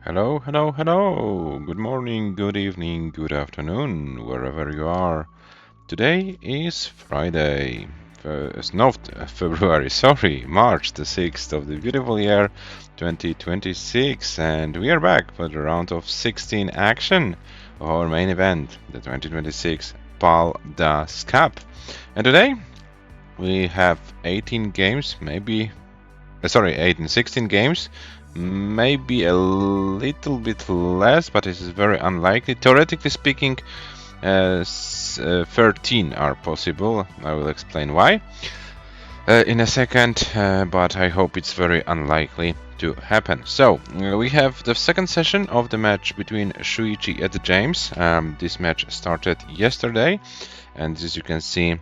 Hello, hello, hello. Good morning, good evening, good afternoon, wherever you are. Today is Friday, February, sorry, March the 6th of the beautiful year 2026, and we are back for the round of 16 action of our main event, the 2026 PAL-DAS Cup. And today we have 18 games, maybe 16 games, maybe a little bit less, but this is very unlikely. Theoretically speaking, 13 are possible. I will explain why in a second, but I hope it's very unlikely to happen. So, we have the second session of the match between Shuichi and James. This match started yesterday, and as you can see,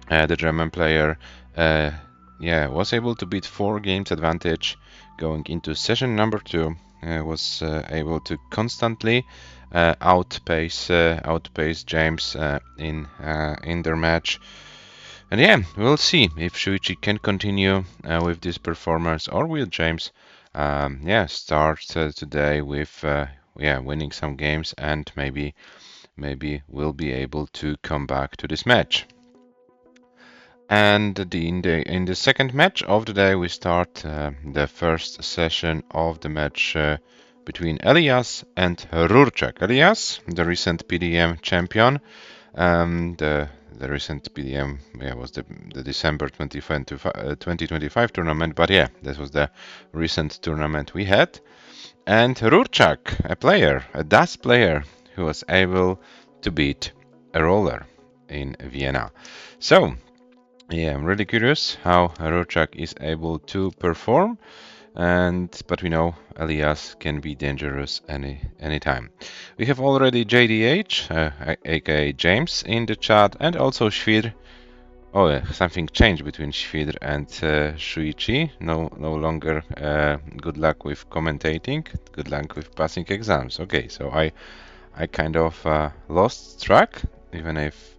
the German player was able to beat 4 games advantage going into session number 2. Was able to constantly outpace James in their match. And yeah, we'll see if Shuichi can continue with this performance, or will James start today with winning some games, and maybe will be able to come back to this match. And in the second match of the day, we start the first session of the match between ELIAS and RURCZAK. ELIAS, the recent PDM champion, the recent PDM was the December 2025 tournament, but yeah, this was the recent tournament we had. And RURCZAK, a DAS player who was able to beat a roller in Vienna. So yeah, I'm really curious how RURCZAK is able to perform, but we know ELIAS can be dangerous anytime. We have already JDH, aka James, in the chat, and also Shvir. Oh, something changed between Shvir and Shuichi. No longer good luck with commentating. Good luck with passing exams. Okay, so I kind of lost track, even if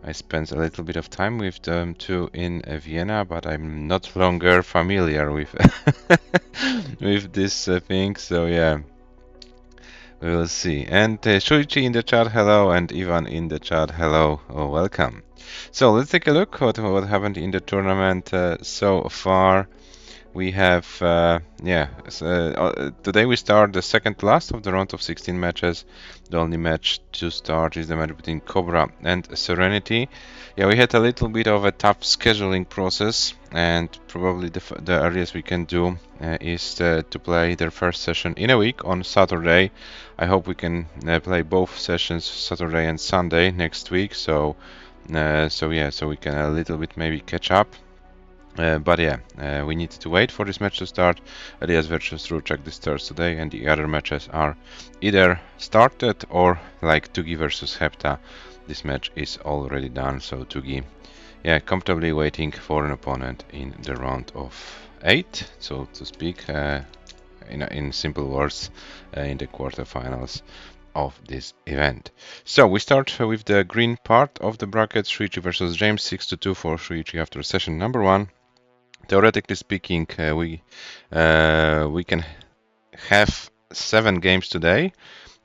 I spent a little bit of time with them too in Vienna, but I'm not longer familiar with with this thing. So yeah, we will see. And Shuichi in the chat, hello, and Ivan in the chat, hello, welcome. So let's take a look what happened in the tournament so far. We have, today we start the second last of the round of 16 matches. The only match to start is the match between Cobra and Serenity. Yeah, we had a little bit of a tough scheduling process, and probably the earliest we can do is to play their first session in a week on Saturday. I hope we can play both sessions, Saturday and Sunday next week. So we can a little bit maybe catch up. We need to wait for this match to start. ELIAS versus RURCZAK this starts today, and the other matches are either started or like Tugi versus Hepta. This match is already done, so Tugi, comfortably waiting for an opponent in the round of 8, so to speak, in simple words, in the quarterfinals of this event. So we start with the green part of the bracket, Shuichi versus James, 6-2 for Shuichi after session number 1. Theoretically speaking, we can have 7 games today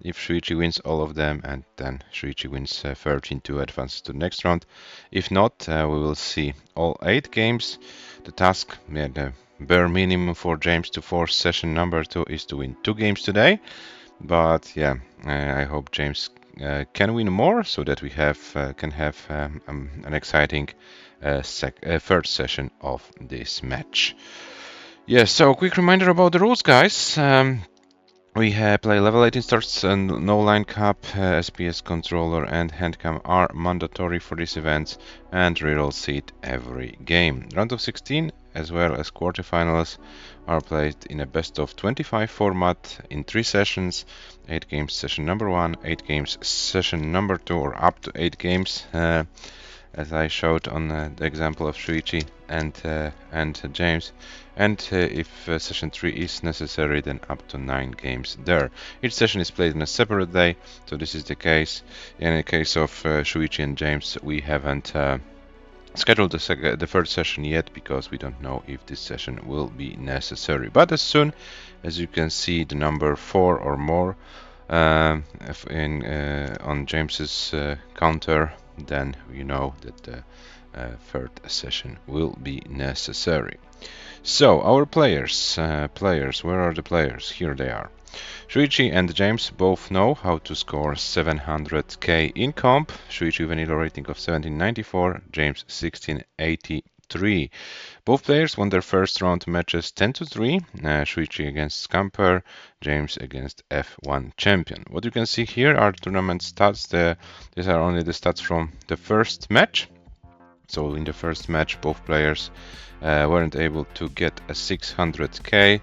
if Shuichi wins all of them, and then Shuichi wins 13 to advance to the next round. If not, we will see all 8 games. The task, the bare minimum for James to force session number 2 is to win 2 games today. But yeah, I hope James can win more so that we can have an exciting third session of this match. Yeah, so quick reminder about the rules, guys. We play level 18 starts and no line cap, SPS controller and handcam are mandatory for these events, and reroll seed every game. Round of 16 as well as quarterfinals are played in a best of 25 format in 3 sessions, 8 games session number 1, 8 games session number 2, or up to 8 games, as I showed on the example of Shuichi and James, and if session 3 is necessary, then up to 9 games there. Each session is played on a separate day, so this is the case. In the case of Shuichi and James, we haven't schedule the third session yet, because we don't know if this session will be necessary. But as soon as you can see the number 4 or more on James's counter, then you know that the third session will be necessary. So our players, where are the players? Here they are. Shuichi and James both know how to score 700k in comp. Shuichi vanilla rating of 1794, James 1683. Both players won their first round matches 10-3. Shuichi against Scamper, James against F1 champion. What you can see here are tournament stats. These are only the stats from the first match. So in the first match, both players weren't able to get a 600k.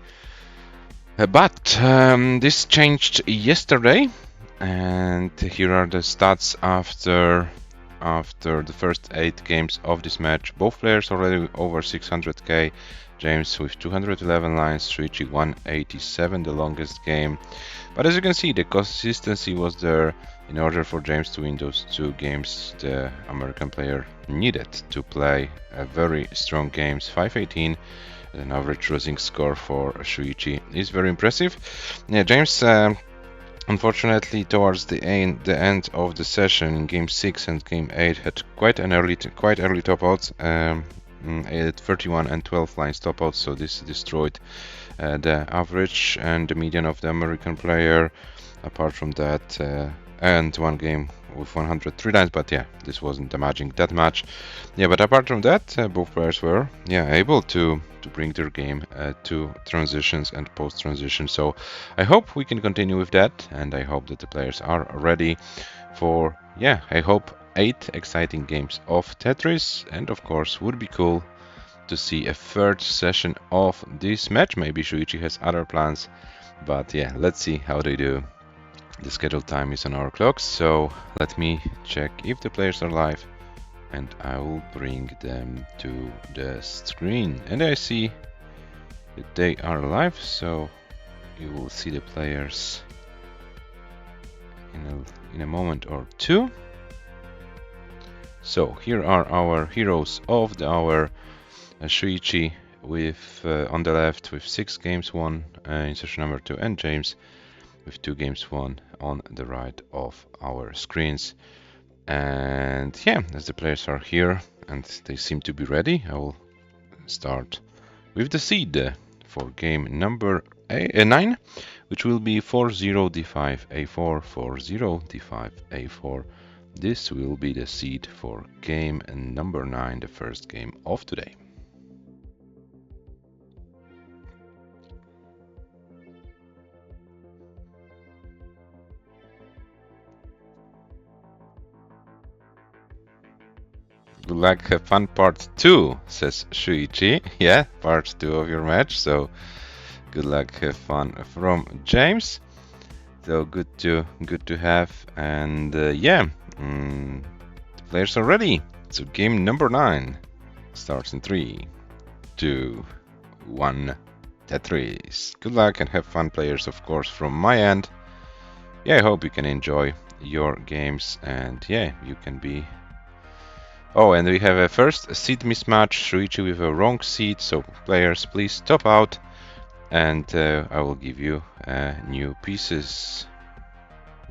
But this changed yesterday, and here are the stats after the first 8 games of this match. Both players already over 600k. James with 211 lines, Shuichi 187, the longest game. But as you can see, the consistency was there. In order for James to win those 2 games, the American player needed to play very strong games. 518. An average losing score for Shuichi is very impressive. Yeah, James, unfortunately, towards the end of the session in Game 6 and Game 8, had quite early top outs. 31 and 12 lines top outs, so this destroyed the average and the median of the American player. Apart from that, and 1 game with 103 lines, but yeah, this wasn't damaging that much. Yeah, but apart from that, both players were able to bring their game to transitions and post-transition. So I hope we can continue with that, and I hope that the players are ready for, I hope 8 exciting games of Tetris, and of course would be cool to see a third session of this match. Maybe Shuichi has other plans, but yeah, let's see how they do. The scheduled time is on our clocks, so let me check if the players are live, and I will bring them to the screen. And I see that they are live, so you will see the players in a moment or two. So here are our heroes of the hour. Shuichi with on the left with 6 games won in session number 2, and James with 2 games won on the right of our screens. And yeah, as the players are here and they seem to be ready, I will start with the seed for game number 9, which will be 4-0 d5 a4, 4-0 d5 a4. This will be the seed for game number 9, the first game of today. Good luck, have fun, part 2, says Shuichi. Yeah, part 2 of your match, so good luck, have fun from James. So good to have, and the players are ready. So game number 9 starts in 3, 2, 1, Tetris. Good luck and have fun, players, of course, from my end. Yeah, I hope you can enjoy your games, and yeah, you can be... Oh, and we have a first seed mismatch, Shuichi with a wrong seed, so players, please top out, and I will give you new pieces.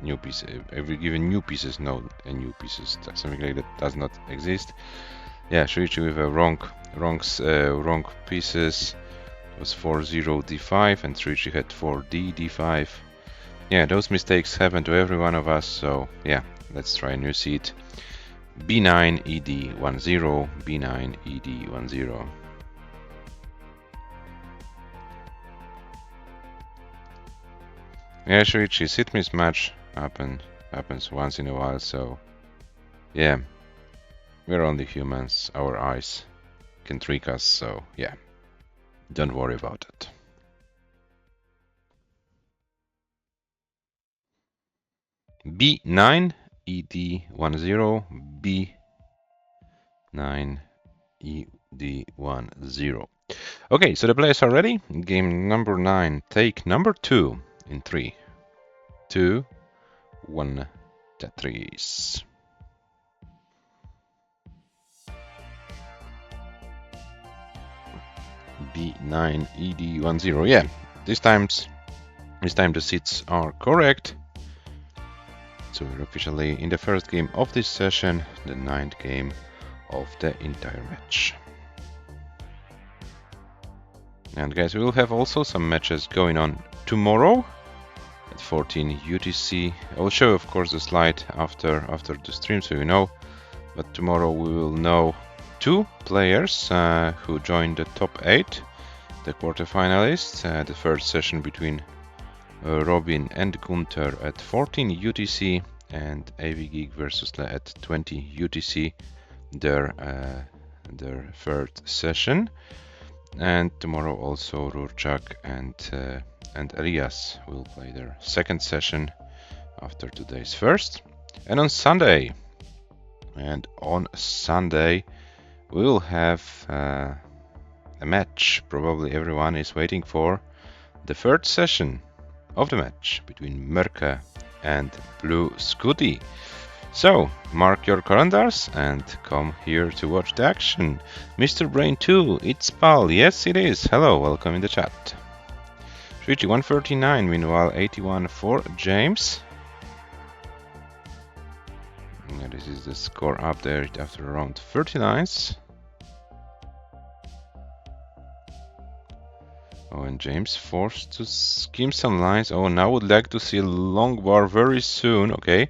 I will give you new pieces, no, new pieces, something like that does not exist. Yeah, Shuichi with a wrong pieces. It was 4-0 d5, and Shuichi had 4d d5. Yeah, those mistakes happen to every one of us, so yeah, let's try a new seed. b9 ed10, b9 ed10. Yeah, Shuichi, seed mismatch happens once in a while, so yeah, we're only humans, our eyes can trick us, so yeah, don't worry about it. b9 ed10, b9 ed10. Okay, so the players are ready. Game number 9, take number 2 in 3, 2, 1, Tetris. B9 ED10. Yeah, this time the seats are correct. So we're officially in the first game of this session, the 9th game of the entire match. And guys, we will have also some matches going on tomorrow at 14 UTC. I will show, of course, the slide after the stream, so you know. But tomorrow we will know 2 players who joined the top 8, the quarterfinalists. The first session between Robin and Gunther at 14 UTC, and AV Geek versus Le at 20 UTC, their third session. And tomorrow also RURCZAK and ELIAS will play their second session after today's first. And on Sunday we will have a match probably everyone is waiting for, the third session of the match between Merke and Blue Scooty. So mark your calendars and come here to watch the action. Mr. Brain 2, it's Pal. Yes, it is. Hello, welcome in the chat. SHUICHI 139, meanwhile 81 for James. Yeah, this is the score update after around 39s. Oh, and James forced to skim some lines. Oh, now would like to see a long bar very soon. Okay,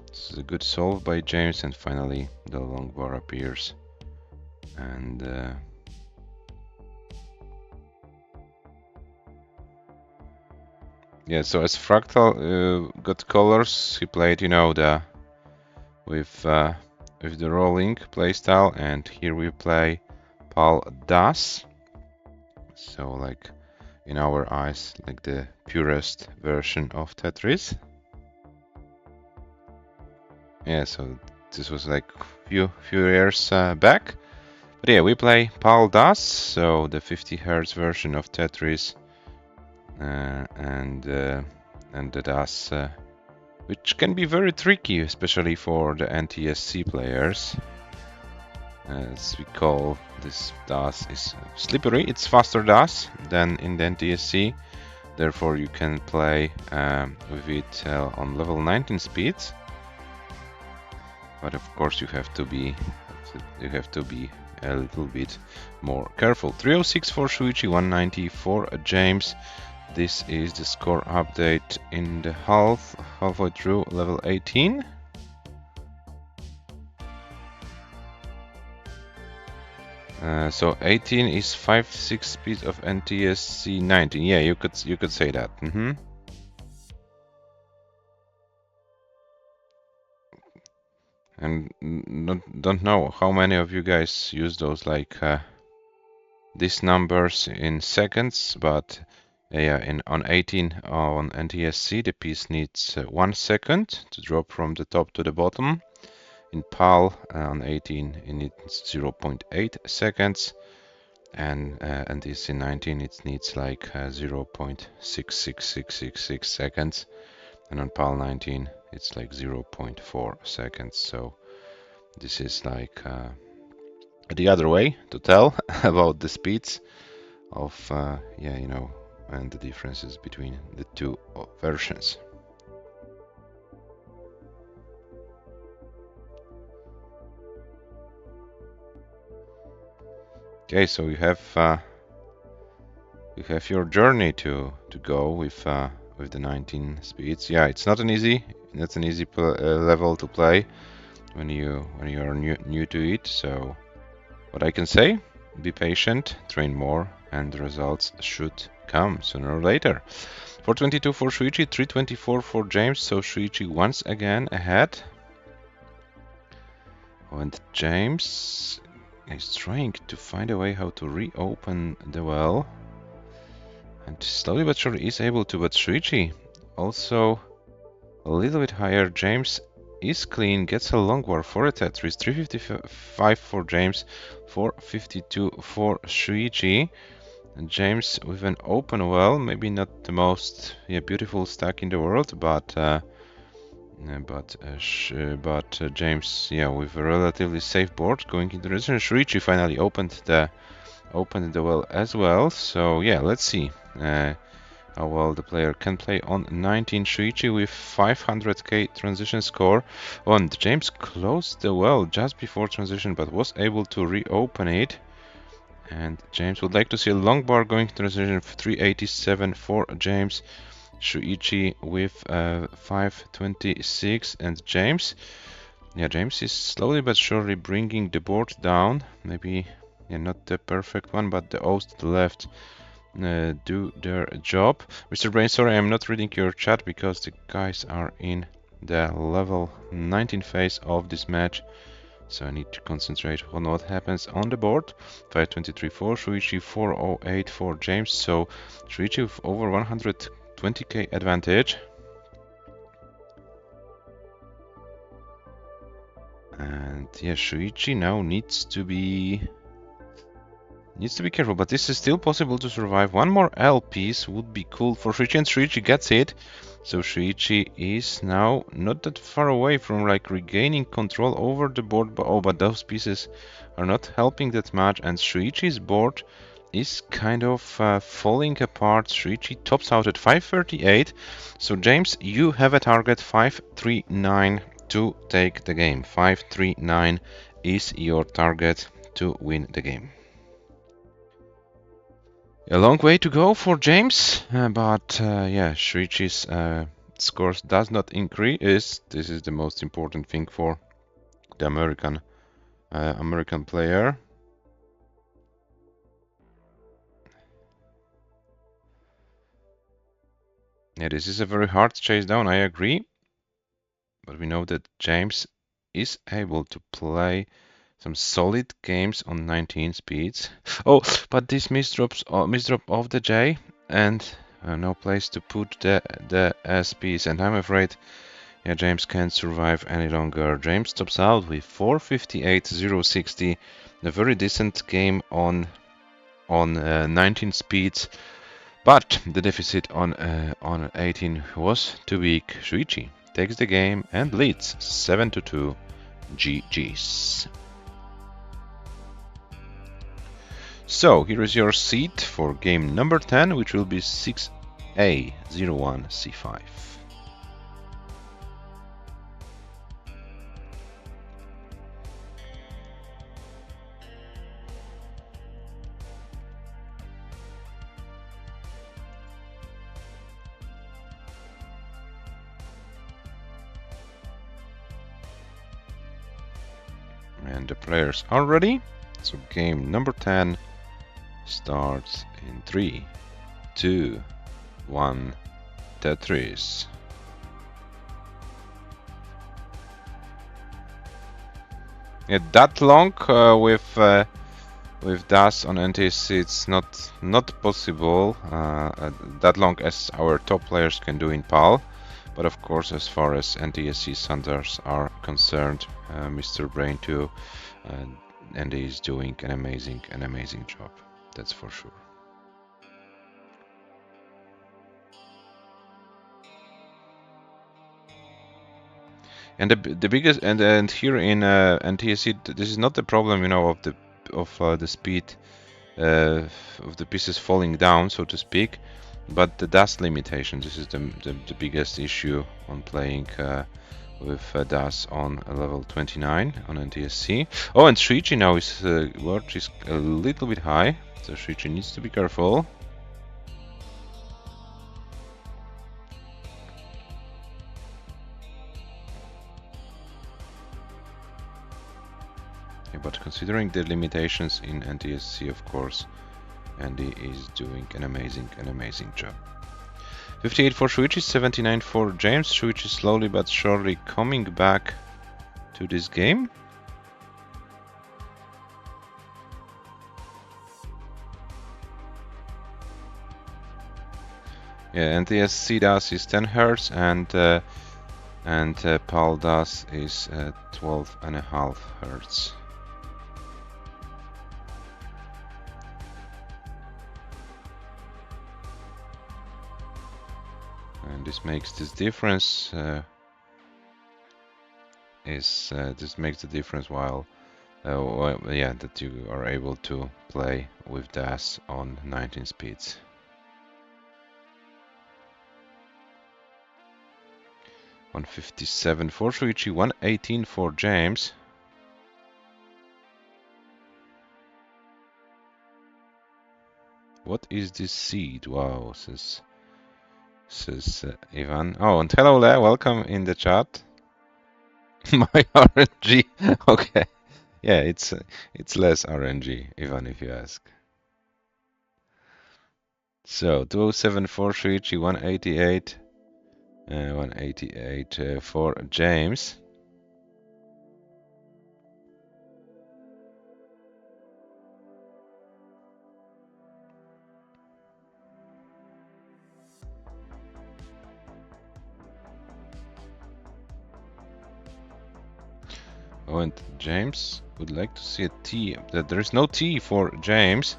this is a good solve by James, and finally the long bar appears. And yeah, so as Fractal got colors, he played, you know, the with the rolling playstyle, and here we play Paldas. So like in our eyes, like the purest version of Tetris. Yeah, so this was like few years back. But yeah, we play Paldas, so the 50 Hz version of Tetris, and the DAS, which can be very tricky, especially for the NTSC players. As we call this DAS is slippery. It's faster DAS than in the NTSC, therefore you can play with it on level 19 speeds. But of course you have to be a little bit more careful. 306 for SHUICHI, 190 for James. This is the score update in the halfway through level 18. So 18 is 5-6 speed of NTSC 19. Yeah, you could say that. And don't know how many of you guys use those, like these numbers in seconds, but yeah, on 18 on NTSC the piece needs 1 second to drop from the top to the bottom. In PAL on 18 it needs 0.8 seconds, and this in 19 it needs like 0.66666 seconds, and on PAL 19 it's like 0.4 seconds. So this is like the other way to tell about the speeds of yeah, you know, and the differences between the two versions. Okay, so you have your journey to go with the 19 speeds. Yeah, it's not an easy level to play when you are new to it. So what I can say, be patient, train more, and the results should come sooner or later. 422 for SHUICHI, 324 for James. So SHUICHI once again ahead, and James is trying to find a way how to reopen the well, and slowly but surely is able to. But SHUICHI also a little bit higher. James is clean, gets a long war for a Tetris. 355 for James, 452 for SHUICHI. And James with an open well, maybe not the most beautiful stack in the world, but James, with a relatively safe board going into the resistance. SHUICHI finally opened the opened the well as well. So yeah, let's see how well the player can play on 19. SHUICHI with 500k transition score. Oh, and James closed the well just before transition, but was able to reopen it. And James would like to see a long bar going to transition 387 for James. SHUICHI with 526, and James. Yeah, James is slowly but surely bringing the board down. Maybe not the perfect one, but the O's to the left do their job. Mr. Brain, sorry, I'm not reading your chat because the guys are in the level 19 phase of this match. So I need to concentrate on what happens on the board. 523 for SHUICHI, 408 for James. So SHUICHI with over 120k advantage. And yeah, SHUICHI now needs to be careful, but this is still possible to survive. One more L piece would be cool for SHUICHI, and SHUICHI gets it. So SHUICHI is now not that far away from like regaining control over the board, but those pieces are not helping that much, and SHUICHI's board is kind of falling apart. SHUICHI tops out at 538. So James, you have a target 539 to take the game. 539 is your target to win the game. A long way to go for James, but yeah, SHUICHI's scores does not increase. This is the most important thing for the American player. Yeah, this is a very hard chase down, I agree. But we know that James is able to play some solid games on 19 speeds. Oh, but this misdrop of the J, and no place to put the SPs, and I'm afraid yeah, James can't survive any longer. James tops out with 458.060, a very decent game on 19 speeds, but the deficit on 18 was too big. SHUICHI takes the game and leads 7-2. GG's. So here is your seed for game number 10, which will be 6A01C5. And the players are ready. So game number 10 starts in 3, 2, 1, Tetris. Yeah, that long with DAS on NTSC, it's not possible that long as our top players can do in PAL. But of course, as far as NTSC standards are concerned, Mr. Brain 2 and he's doing an amazing job. That's for sure. And the biggest and here in NTSC, this is not the problem, you know, of the speed of the pieces falling down, so to speak, but the dust limitation. This is the biggest issue on playing with DAS on level 29 on NTSC. Oh, and SHUICHI now is watch is a little bit high, so SHUICHI needs to be careful. Yeah, but considering the limitations in NTSC, of course, Andy is doing an amazing job. 58 for SHUICHI, 79 for James. SHUICHI slowly but surely coming back to this game. Yeah, NTSC DAS is 10 Hz and PAL DAS is 12.5 Hz. And this makes this difference. This makes the difference while well, yeah, that you are able to play with DAS on 19 speeds. $157 for Shuichi, $118 for James. What is this seed? Wow, says Ivan. Oh, and hello there, welcome in the chat. My RNG, okay. Yeah, it's less RNG, Ivan, if you ask. So 207 for Shuichi, 188, 188 for James. Oh, and James would like to see a T. There is no T for James.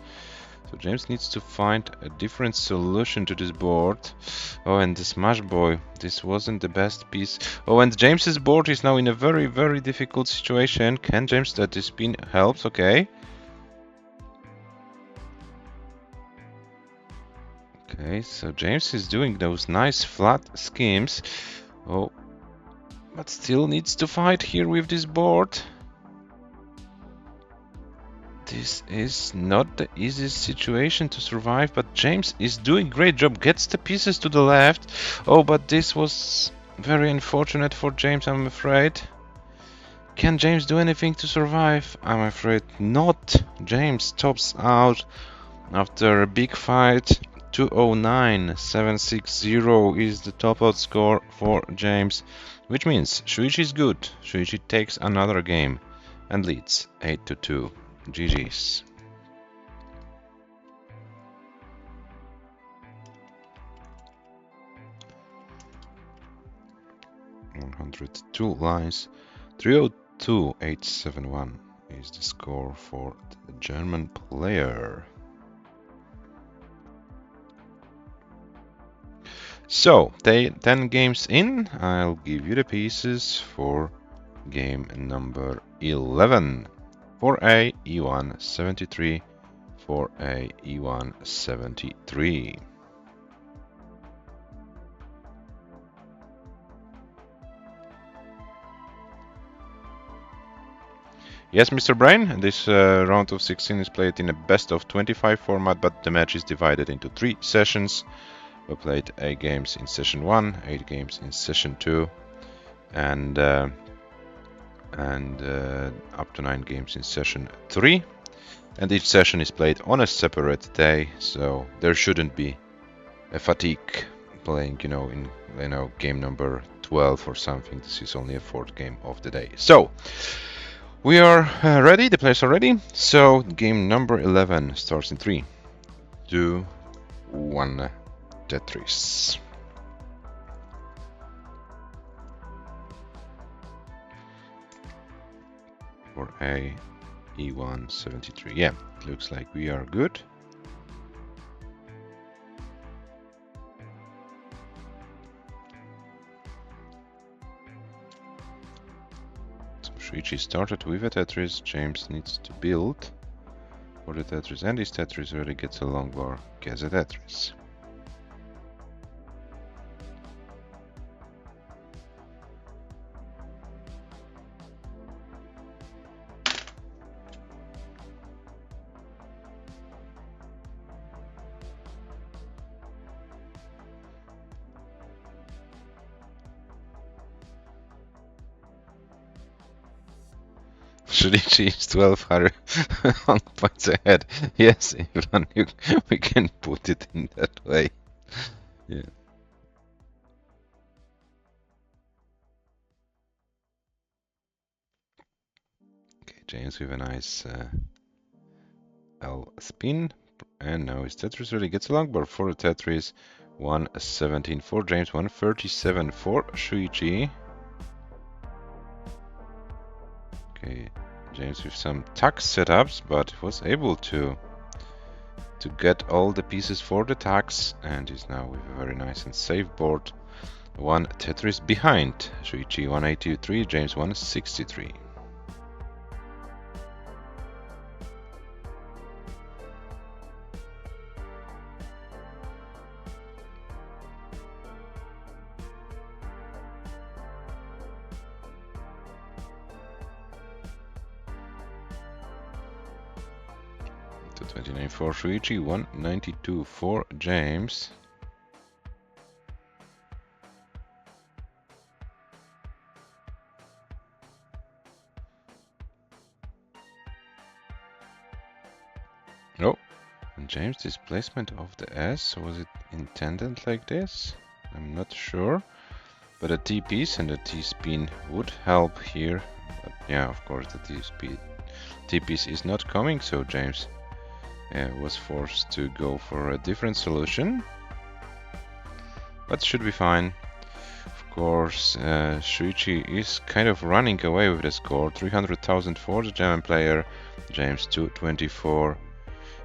So James needs to find a different solution to this board. Oh, and the Smash Boy. This wasn't the best piece. Oh, and James's board is now in a very, very difficult situation. Can James, that this spin helps? Okay. Okay, so James is doing those nice flat schemes. Oh, but still needs to fight here with this board. This is not the easiest situation to survive, but James is doing great job. Gets the pieces to the left. Oh, but this was very unfortunate for James, I'm afraid. Can James do anything to survive? I'm afraid not. James tops out after a big fight. 209.760 is the top out score for James, which means Shuichi is good. Shuichi takes another game and leads 8-2. GG's. $102 lines. 302.871 is the score for the German player. So, 10 games in, I'll give you the pieces for game number 11. 4A, E1, 73, 4A, E1, 73. Yes, Mr. Brain, this round of 16 is played in a best of 25 format, but the match is divided into 3 sessions. We played 8 games in session 1, 8 games in session 2, and up to 9 games in session 3. And each session is played on a separate day, so there shouldn't be a fatigue playing, in game number 12 or something. This is only a 4th game of the day. So we are ready. The players are ready. So game number 11 starts in 3, 2, 1. Tetris. For A, E1, 73. Yeah, it looks like we are good. So Shuichi started with a Tetris. James needs to build for the Tetris, and his Tetris already gets a long bar, gets a Tetris. Shuichi is 1200 points ahead. Yes, Ivan, we can put it in that way. Yeah. Okay, James with a nice L spin. And now his Tetris really gets a long bar for the Tetris. 117 for James, 137 for Shuichi. Okay, James with some tuck setups, but was able to get all the pieces for the tucks, and is now with a very nice and safe board. 1 Tetris behind. Shuichi 183, James 163. 129 for Shuichi, 192 for James. Oh, and James, displacement of the S, was it intended like this? I'm not sure. But a T-piece and a T-spin would help here. But yeah, of course, the T-piece is not coming, so James was forced to go for a different solution. But should be fine. Of course, Shuichi is kind of running away with the score. 300,000 for the German player, James 224.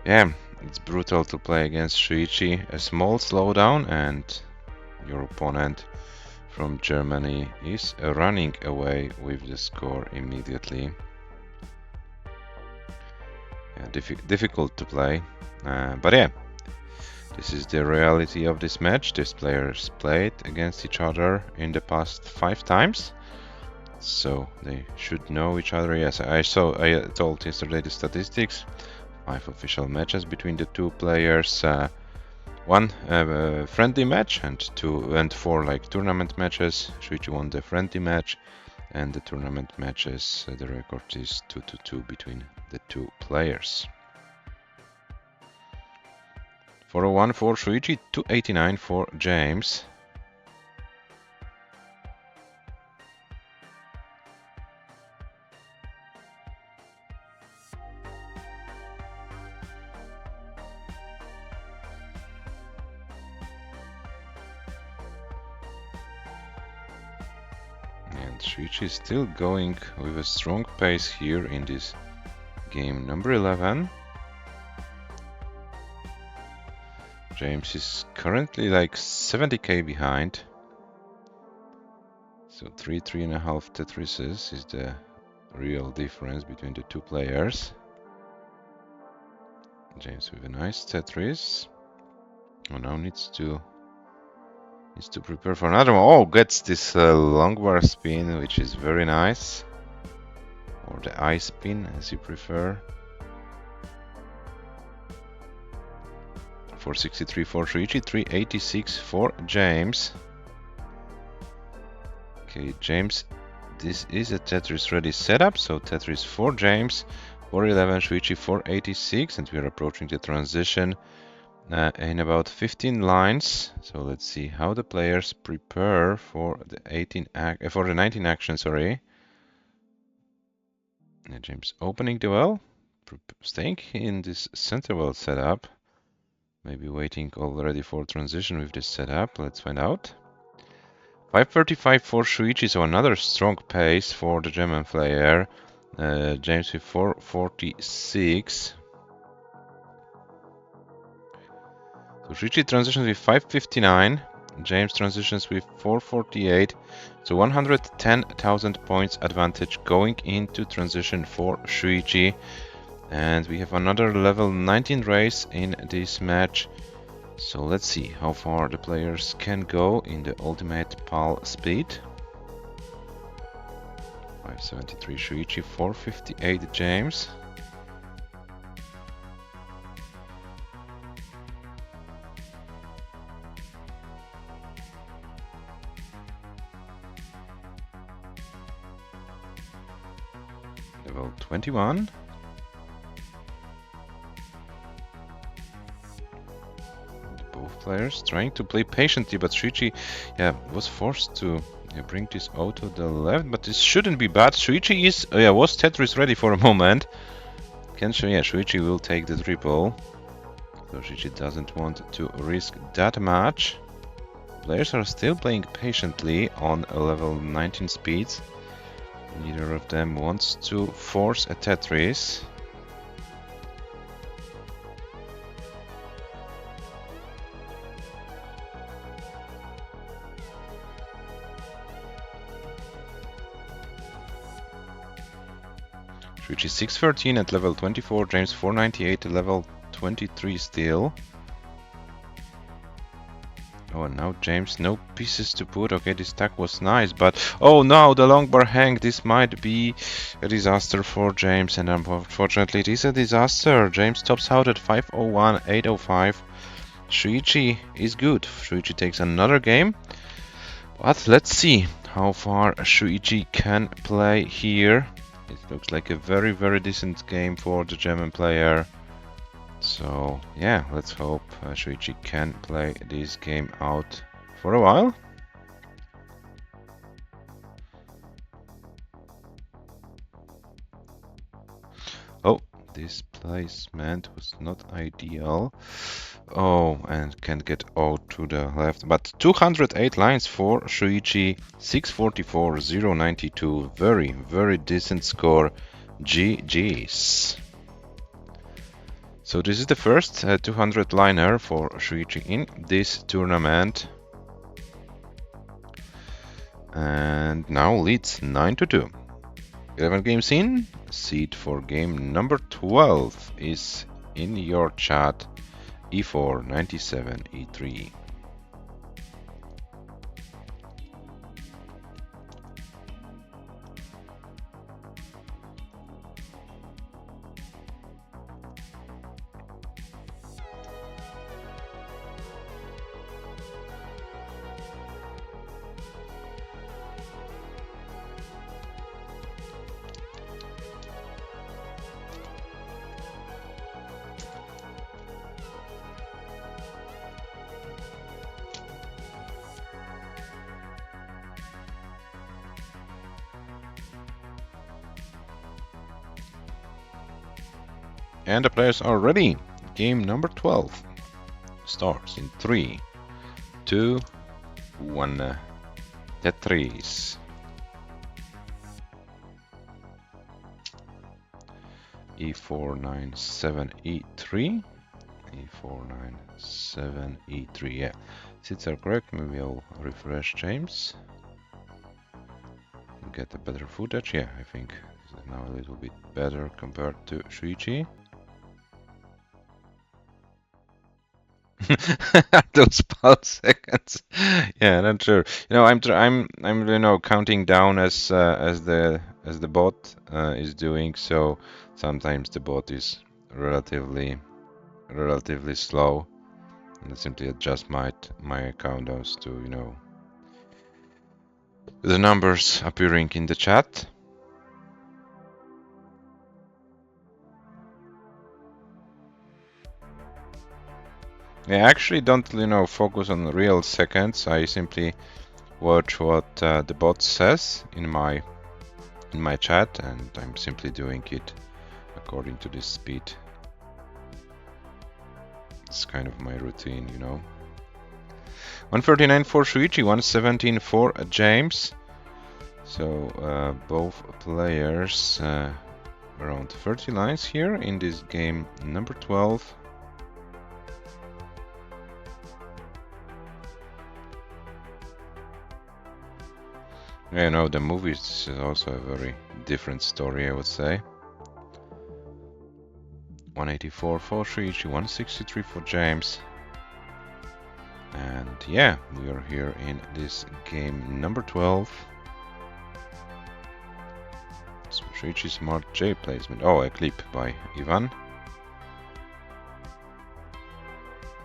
Yeah, it's brutal to play against Shuichi. A small slowdown and your opponent from Germany is running away with the score immediately. Yeah, difficult to play, but yeah, this is the reality of this match. These players played against each other in the past 5 times, so they should know each other. Yes, I told yesterday the statistics. 5 official matches between the two players. 1 friendly match and 4 like tournament matches. Shuichi won the friendly match, and the tournament matches, the record is 2-2 between the two players. 401 for Shuichi, 289 for James. And Shuichi is still going with a strong pace here in this game number 11. James is currently like 70k behind. So 3.5 Tetrises is the real difference between the two players. James with a nice Tetris. Oh, now needs to prepare for another one. Oh, gets this long bar spin, which is very nice. Or the I spin, as you prefer. 463 for Shuichi, 386 for James. Okay, James, this is a Tetris ready setup, so Tetris for James, 411, Shuichi 486, and we are approaching the transition in about 15 lines. So let's see how the players prepare for the 19 action. Sorry. James opening the well, staying in this center well setup. Maybe waiting already for transition with this setup. Let's find out. 535 for Shuichi, so another strong pace for the German player. James with 446. So Shuichi transitions with 559. James transitions with 448. So 110,000 points advantage going into transition for Shuichi. And we have another level 19 race in this match. So let's see how far the players can go in the ultimate pal speed. 573 Shuichi, 458 James. Level 21. Both players trying to play patiently, but Shuichi was forced to bring this out to the left, but this shouldn't be bad. Shuichi is was Tetris ready for a moment. Shuichi will take the triple. So Shuichi doesn't want to risk that much. Players are still playing patiently on a level 19 speeds. Neither of them wants to force a Tetris. Shuichi 613 at level 24, James 498 at level 23 still. Oh, Oh, and now James, no pieces to put. Okay, this stack was nice, but oh no, the long bar hang. This might be a disaster for James, and unfortunately, it is a disaster. James tops out at 501, 805. Shuichi is good. Shuichi takes another game, but let's see how far Shuichi can play here. It looks like a very, very decent game for the German player. So yeah, let's hope Shuichi can play this game out for a while. Oh, this placement was not ideal. Oh, and can't get out to the left. But 208 lines for Shuichi, 644, 092. Very, very decent score. GG's. So this is the first 200 liner for Shuichi in this tournament. And now leads 9-2. 11 games in, seed for game number 12 is in your chat, E4, 97, E3. And the players are ready. Game number 12 starts in 3, 2, 1. Tetris. E4, 9, 7, E3. E4, 9, 7, E3. Yeah, seats are correct. Maybe I'll refresh James. Get a better footage. Yeah, I think this is now a little bit better compared to Shuichi. Those pulse seconds. Yeah, not sure. You know, I'm you know counting down as the bot is doing. So sometimes the bot is relatively slow, and I simply adjust my countdowns to the numbers appearing in the chat. I actually don't focus on real seconds. I simply watch what the bot says in my chat, and I'm simply doing it according to this speed. It's kind of my routine, 139 for Shuichi, 117 for James. So both players around 30 lines here in this game number 12. You know, the movie is also a very different story, I would say. 184 for Shuichi, 163 for James. And yeah, we are here in this game number 12. So Shuichi smart J placement. Oh, a clip by Ivan.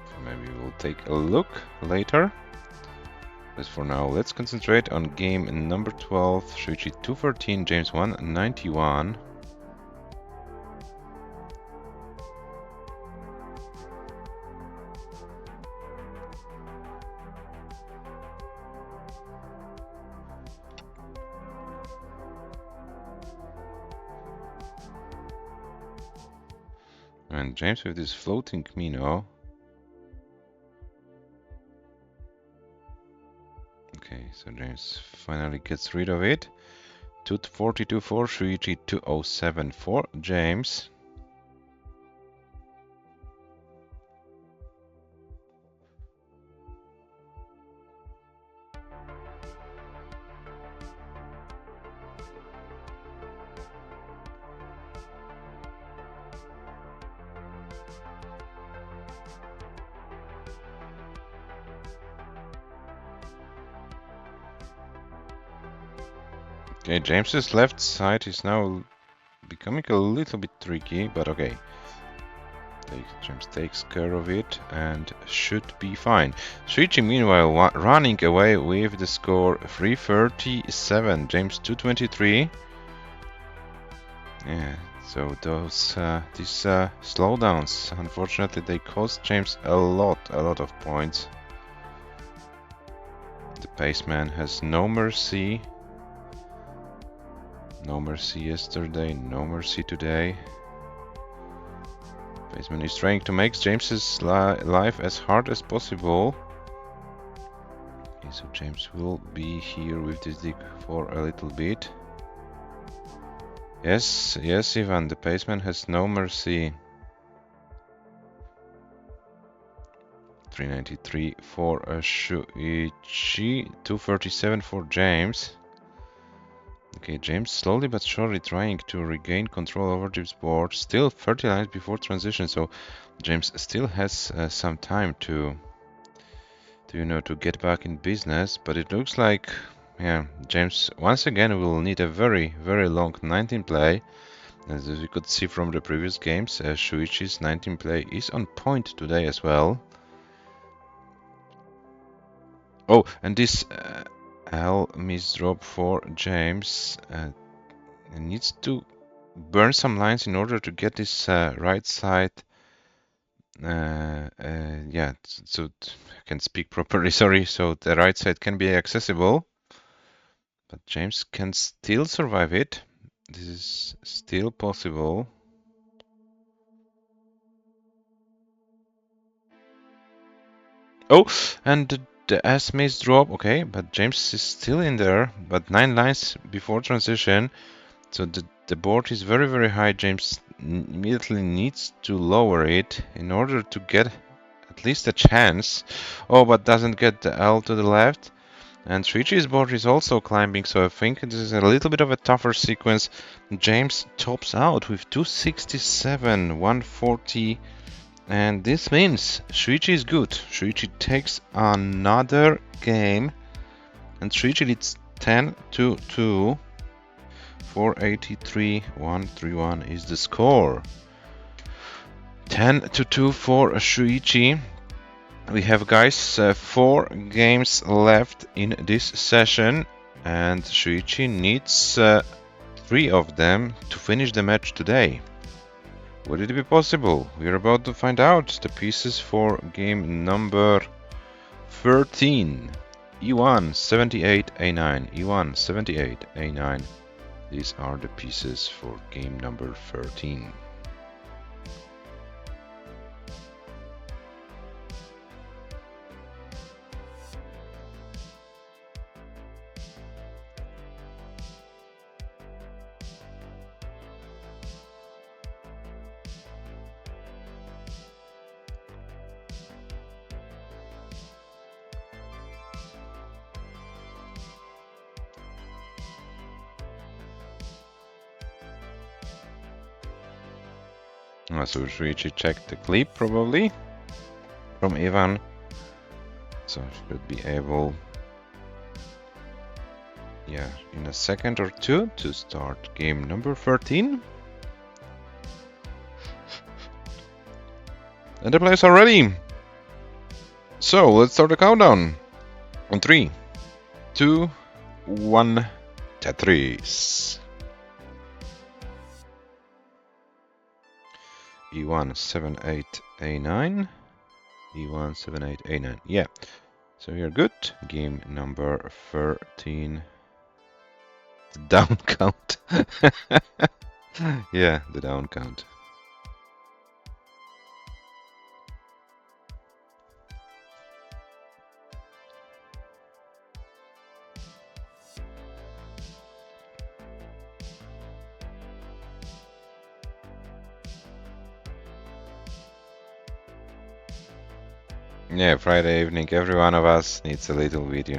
So maybe we'll take a look later. But for now, let's concentrate on game number 12. Shuichi 213, James 191. And James with this floating Mino. Okay, so James finally gets rid of it. 242 for Shuichi, 207 for James. Okay, James's left side is now becoming a little bit tricky, but okay. James takes care of it and should be fine. SHUICHI meanwhile running away with the score 337, James 223. Yeah, so these slowdowns, unfortunately, they cost James a lot of points. The paceman has no mercy. No mercy yesterday, no mercy today. Paceman is trying to make James's life as hard as possible. Okay, so James will be here with this dig for a little bit. Yes, Ivan, the paceman has no mercy. 393 for SHUICHI, 237 for James. Okay, James slowly but surely trying to regain control over Jim's board. Still 30 lines before transition, so James still has some time to get back in business. But it looks like, yeah, James once again will need a very long 19 play. As we could see from the previous games, SHUICHI's 19 play is on point today as well. Oh, and this L misdrop for James needs to burn some lines in order to get this right side. Yeah, so I can speak properly, sorry. So the right side can be accessible, but James can still survive it. This is still possible. Oh, and the S maze drop, okay, but James is still in there, but 9 lines before transition. So the board is very high. James immediately needs to lower it in order to get at least a chance. Oh, but doesn't get the L to the left. And SHUICHI's board is also climbing, so I think this is a little bit of a tougher sequence. James tops out with 267, 140. And this means SHUICHI is good. SHUICHI takes another game. And SHUICHI leads 10-2. 483, 131 is the score. 10-2 for SHUICHI. We have, guys, 4 games left in this session, and SHUICHI needs 3 of them to finish the match today. Would it be possible? We're about to find out the pieces for game number 13. E1, 78, A9. E1, 78, A9. These are the pieces for game number 13. So SHUICHI checked the clip probably from Ivan, so should be able, yeah, in a second or two to start game number 13. And the players are ready. So let's start the countdown. On 3, 2, 1, Tetris. E1, 7, 8, A9. E1, 7, 8, A9. Yeah. So we are good. Game number 13. The down count. Yeah, the down count. Yeah, Friday evening, every one of us needs a little bit,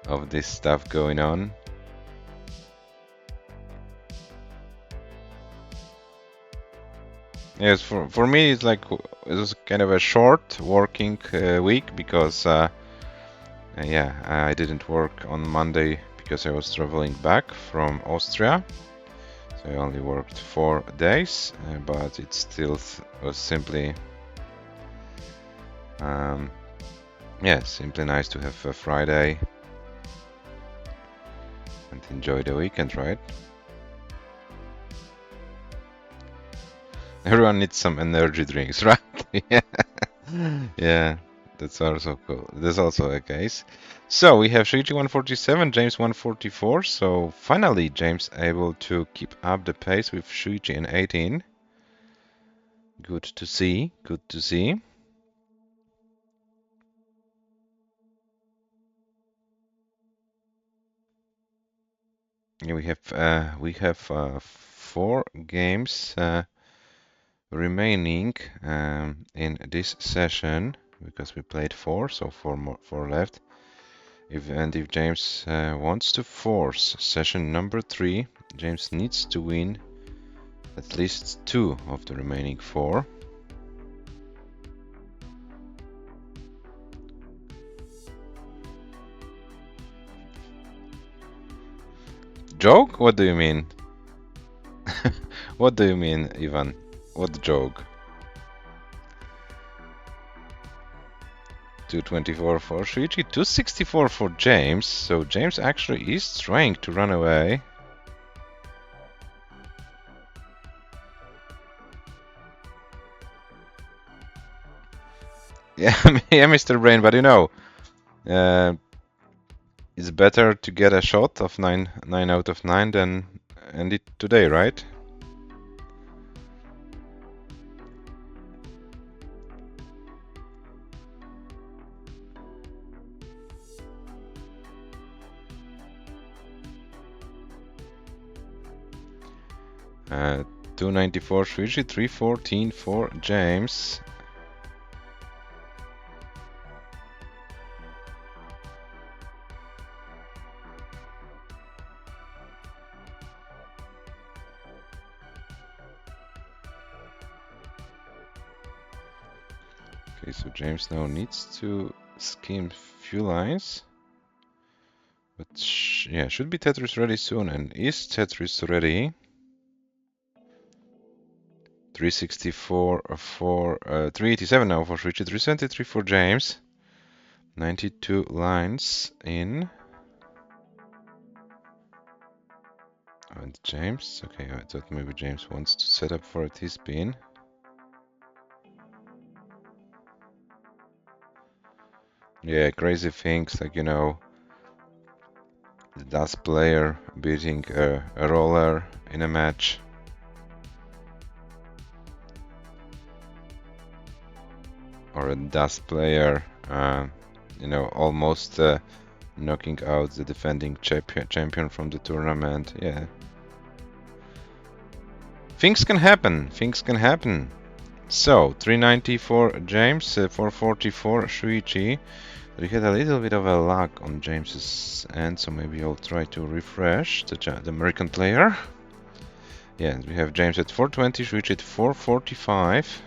of this stuff going on. Yes, for me, it's like it was kind of a short working week because, yeah, I didn't work on Monday because I was traveling back from Austria. So I only worked 4 days, but it still was simply, yeah, simply nice to have a Friday and enjoy the weekend, right? Everyone needs some energy drinks, right? Yeah. Yeah, that's also cool. That's also a case. So we have Shuichi 147, James 144. So finally, James able to keep up the pace with Shuichi in 18. Good to see. Good to see. Yeah, we have 4 games remaining in this session because we played 4, so 4 left. If James wants to force session number 3, James needs to win at least 2 of the remaining 4. Joke? What do you mean? What do you mean, Ivan? What joke? 224 for Shuichi, 264 for James. So James actually is trying to run away. Yeah, yeah, Mr. Brain, but you know, it's better to get a shot of 9 out of 9 than end it today, right? Uh, 294 Shuichi, 314 for James. Okay, so James now needs to skim few lines. But yeah, should be Tetris ready soon. And is Tetris ready? 364 for 387 now for Shuichi, 373 for James. 92 lines in. And James, okay, I thought maybe James wants to set up for a T-spin. Yeah, crazy things like, you know, the dust player beating a roller in a match. Or a dust player, you know, almost knocking out the defending champion from the tournament. Yeah. Things can happen. Things can happen. So, 390 for James, 440 for Shuichi. We had a little bit of a lag on James's end, so maybe I'll try to refresh the American player. Yeah, we have James at 420, Shuichi at 445.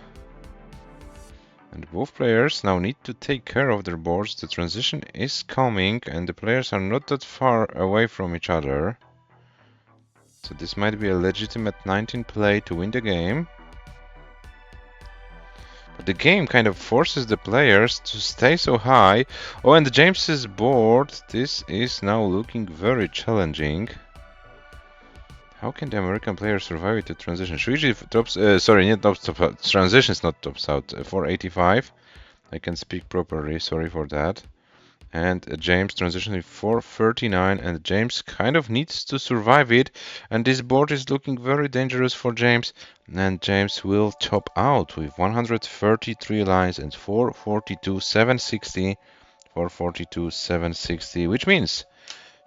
And both players now need to take care of their boards. The transition is coming, and the players are not that far away from each other. So this might be a legitimate 19 play to win the game. But the game kind of forces the players to stay so high. Oh, and James's board, this is now looking very challenging. How can the American player survive with the transition? Shuichi tops, sorry, not tops out. Transitions not tops out. 485. I can speak properly, sorry for that. And James transitioning 439, and James kind of needs to survive it. And this board is looking very dangerous for James. And James will top out with 133 lines and 442, 760. 442, 760, which means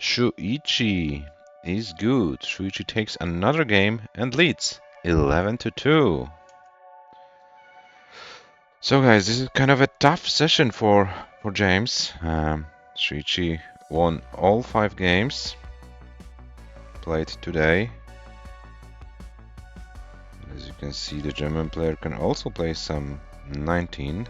Shuichi is good. Shuichi takes another game and leads 11-2. So guys, this is kind of a tough session for James. Shuichi won all 5 games played today. As you can see, the German player can also play some 19.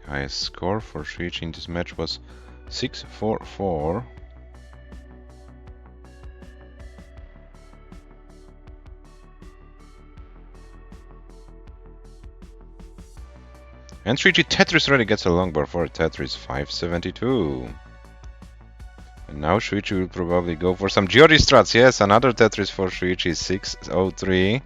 highest score for SHUICHI in this match was 6-4-4. And SHUICHI Tetris already gets a long bar for Tetris 572. And now SHUICHI will probably go for some Geordie strats. Yes, another Tetris for SHUICHI 603.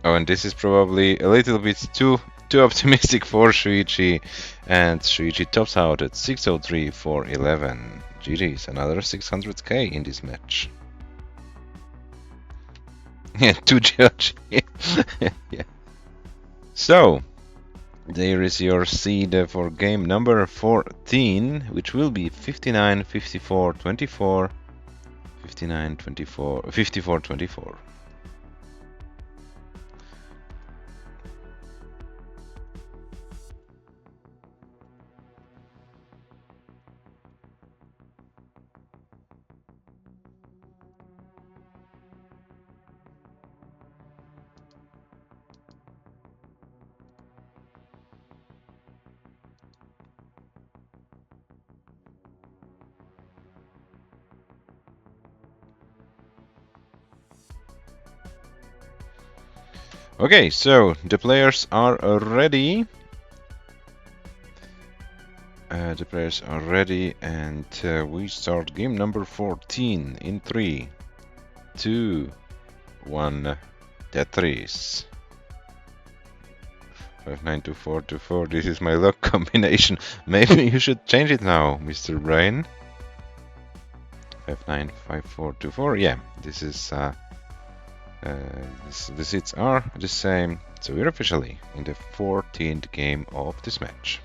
Oh, and this is probably a little bit too optimistic for SHUICHI. And SHUICHI tops out at 603 for 11. GG's, another 600k in this match. Yeah, to Georgie. Yeah. So, there is your seed for game number 14, which will be 59, 54, 24, 59, 24, 54, 24. Okay, so the players are ready. The players are ready, and we start game number 14 in 3, 2, 1. Tetris. 592424. This is my luck combination. Maybe you should change it now, Mr. Brain. 595424. Yeah, this is. The seats are the same, so we're officially in the 14th game of this match.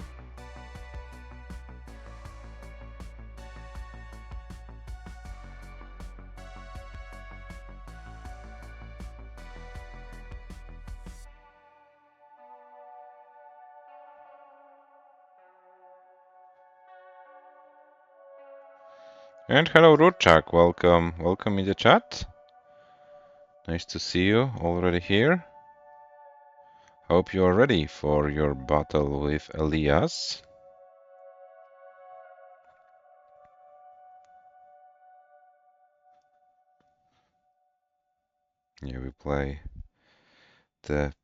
And hello RURCZAK, welcome in the chat. Nice to see you already here. Hope you are ready for your battle with ELIAS. Yeah, we play the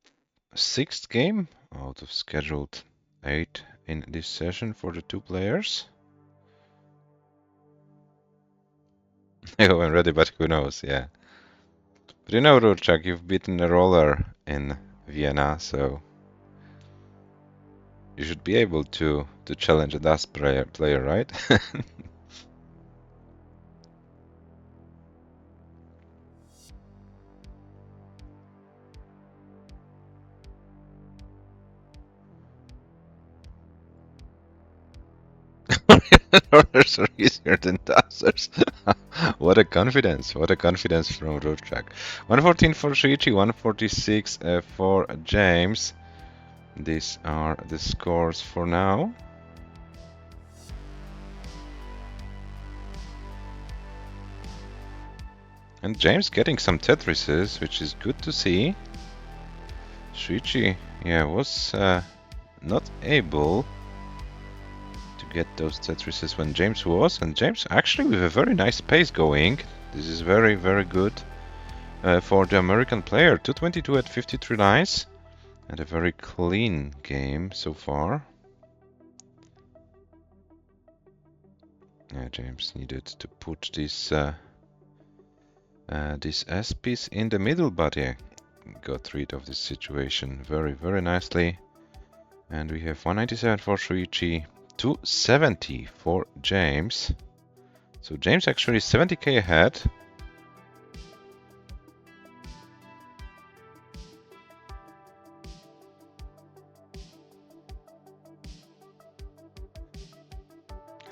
6th game out of scheduled 8 in this session for the 2 players. I'm ready, but who knows, yeah. But you know, RURCZAK, you've beaten a roller in Vienna, so you should be able to challenge a dust player, right? Rollers are easier than dusters. What a confidence from RURCZAK. 114 for SHUICHI, 146 for James. These are the scores for now. And James getting some Tetrises, which is good to see. SHUICHI, yeah, was not able to get those Tetrises when James was, and James actually with a very nice pace going. This is very, very good for the American player. 222 at 53 lines, and a very clean game so far. Yeah, James needed to put this this S piece in the middle, but yeah, got rid of this situation very, very nicely. And we have 197 for SHUICHI, 270 for James. So James actually 70k ahead.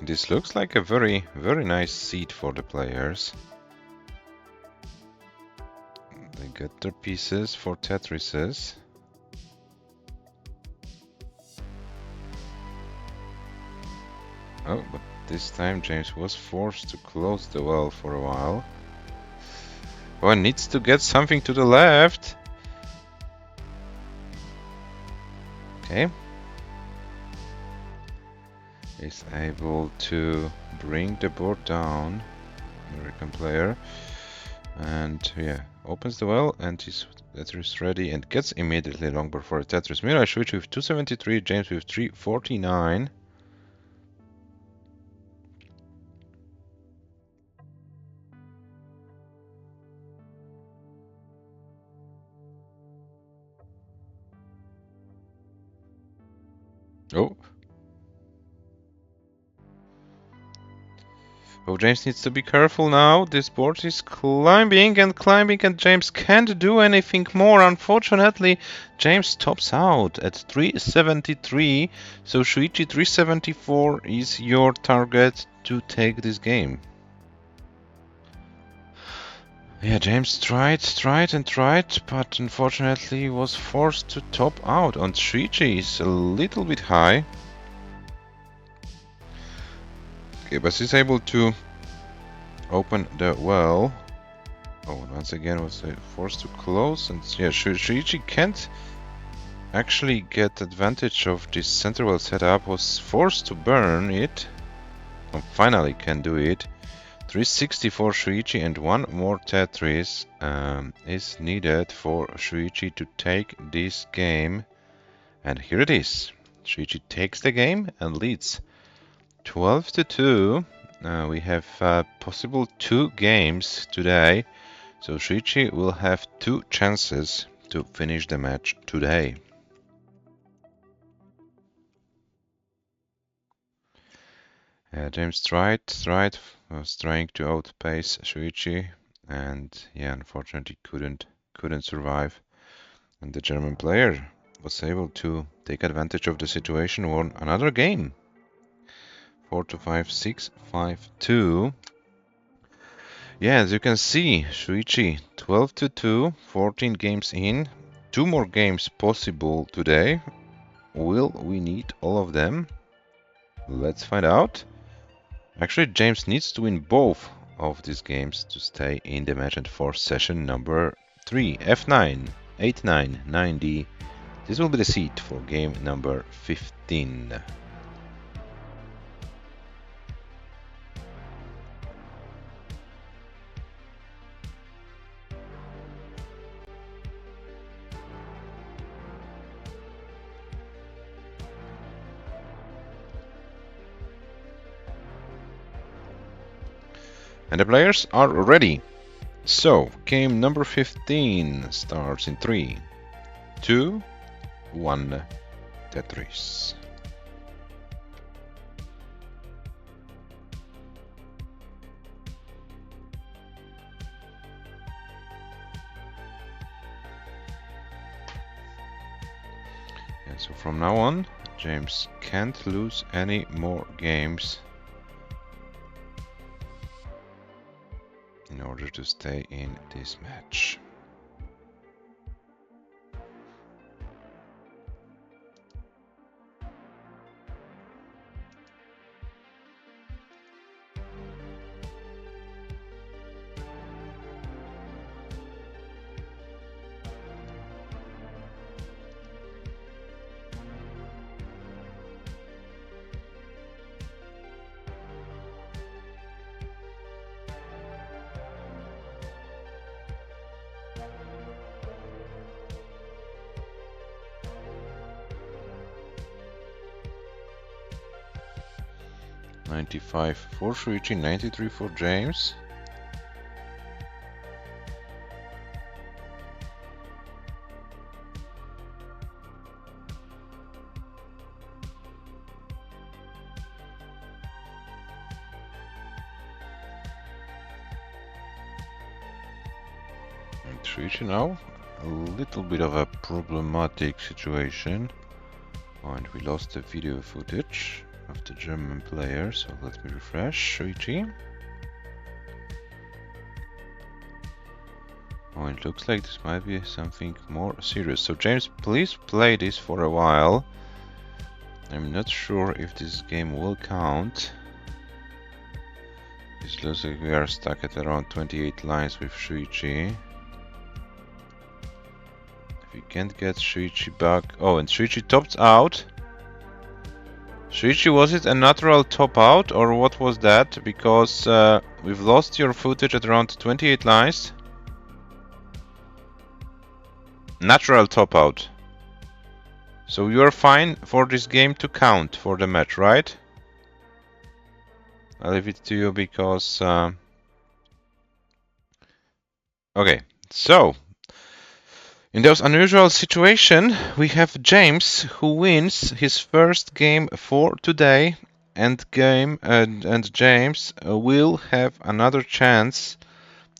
This looks like a very, very nice seat for the players. They get their pieces for Tetrises. Oh, but this time James was forced to close the well for a while. Oh, and needs to get something to the left. Okay. Is able to bring the board down, American player, and yeah, opens the well, and his Tetris ready and gets immediately long board for a Tetris. Meanwhile, SHUICHI with 273, James with 349. Oh. Oh, James needs to be careful now. This board is climbing and climbing, and James can't do anything more. Unfortunately, James tops out at 373. So SHUICHI 374 is your target to take this game. Yeah, James tried, but unfortunately was forced to top out. And SHUICHI is a little bit high. Okay, but he's able to open the well. Oh, once again was forced to close, and yeah, SHUICHI can't actually get advantage of this center well setup. Was forced to burn it. And finally can do it. 360 for SHUICHI, and one more Tetris is needed for SHUICHI to take this game. And here it is. SHUICHI takes the game and leads 12-2. We have possible 2 games today, so SHUICHI will have 2 chances to finish the match today. James was trying to outpace SHUICHI, and yeah, unfortunately couldn't survive. And the German player was able to take advantage of the situation, won another game. 4-5, 6-5-2. Yeah, as you can see, SHUICHI 12-2, 14 games in, 2 more games possible today. Will we need all of them? Let's find out. Actually, James needs to win both of these games to stay in the match and for session number 3. F9, 8-9, 9D. This will be the seed for game number 15. And the players are ready. So, game number 15 starts in 3, 2, 1, Tetris. And so from now on, James can't lose any more games in order to stay in this match. $95 for SHUICHI, $93 for James. And SHUICHI now, a little bit of a problematic situation. Oh, and we lost the video footage of the German player, so let me refresh. SHUICHI. Oh, it looks like this might be something more serious. So James, please play this for a while. I'm not sure if this game will count. It looks like we are stuck at around 28 lines with SHUICHI. We can't get SHUICHI back. Oh, and SHUICHI topped out. SHUICHI, was it a natural top out or what was that? Because we've lost your footage at around 28 lines. Natural top out. So you're fine for this game to count for the match, right? I'll leave it to you because... Okay, so... In those unusual situation, we have James who wins his first game for today, and James will have another chance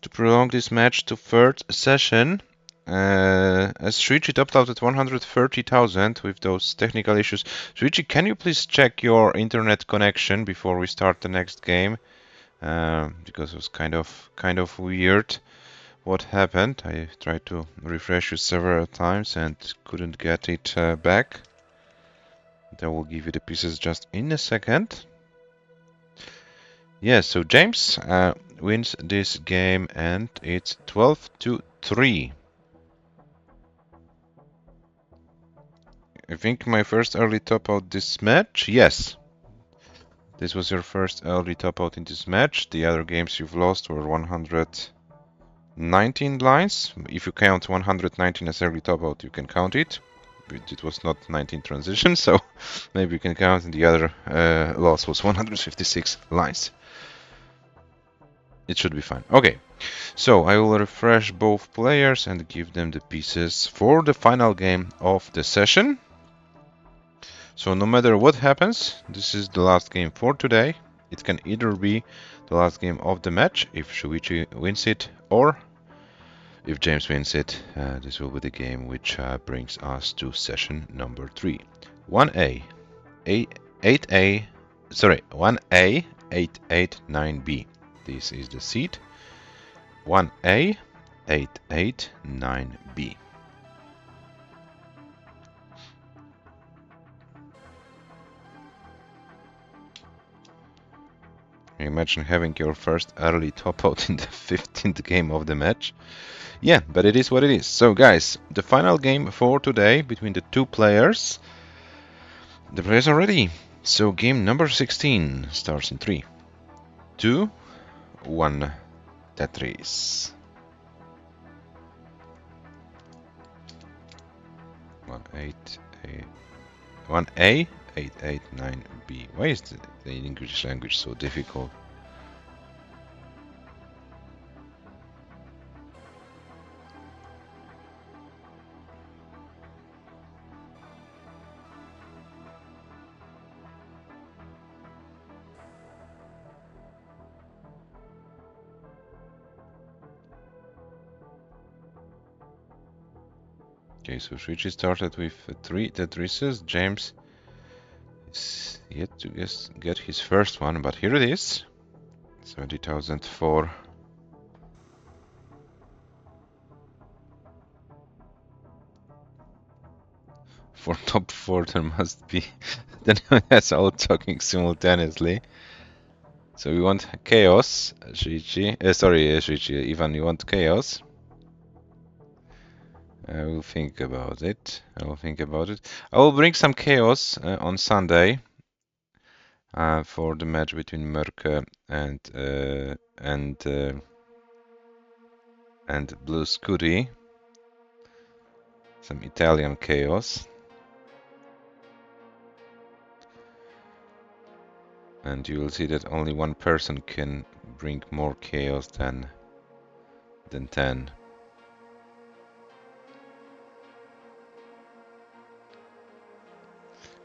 to prolong this match to third session. As SHUICHI topped out at 130,000 with those technical issues. SHUICHI, can you please check your internet connection before we start the next game? Because it was kind of weird. What happened? I tried to refresh you several times and couldn't get it back. I will give you the pieces just in a second. Yeah, so James wins this game and it's 12-3. I think my first early top out this match. Yes. This was your first early top out in this match. The other games you've lost were 119 lines. If you count 119 as early top out, you can count it. But it was not 19 transition, so maybe you can count. And the other loss was 156 lines. It should be fine. Okay, so I will refresh both players and give them the pieces for the final game of the session. So no matter what happens, this is the last game for today. It can either be the last game of the match if SHUICHI wins it, or if James wins it, this will be the game which brings us to session number 3. 1A, 8A, 889B. This is the seed. 1A, 889B. Imagine having your first early top out in the 15th game of the match. Yeah, but it is what it is. So guys, the final game for today between the two players. The players are ready. So game number 16 starts in 3, 2, 1, Tetris. 1A, 889B. Why is the English language so difficult? Okay, so SHUICHI started with 3 Tetrises. James is yet to get his first one, but here it is. 70,000 for top 4. There must be. Then that's all talking simultaneously. So we want chaos. SHUICHI, SHUICHI. Ivan, you want chaos? I will think about it. I will bring some chaos on Sunday for the match between Merke and Blue Scudi. Some Italian chaos. And you will see that only one person can bring more chaos than 10.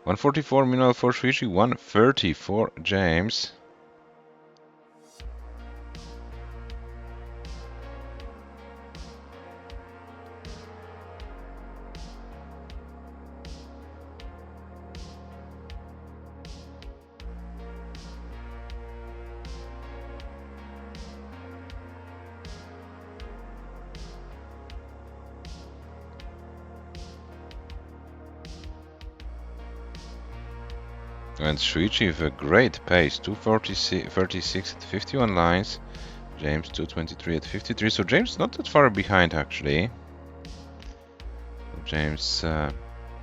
$144 minimal for SHUICHI, 130 for James. And SHUICHI with a great pace, 236 at 51 lines. James 223 at 53. So James not that far behind actually. James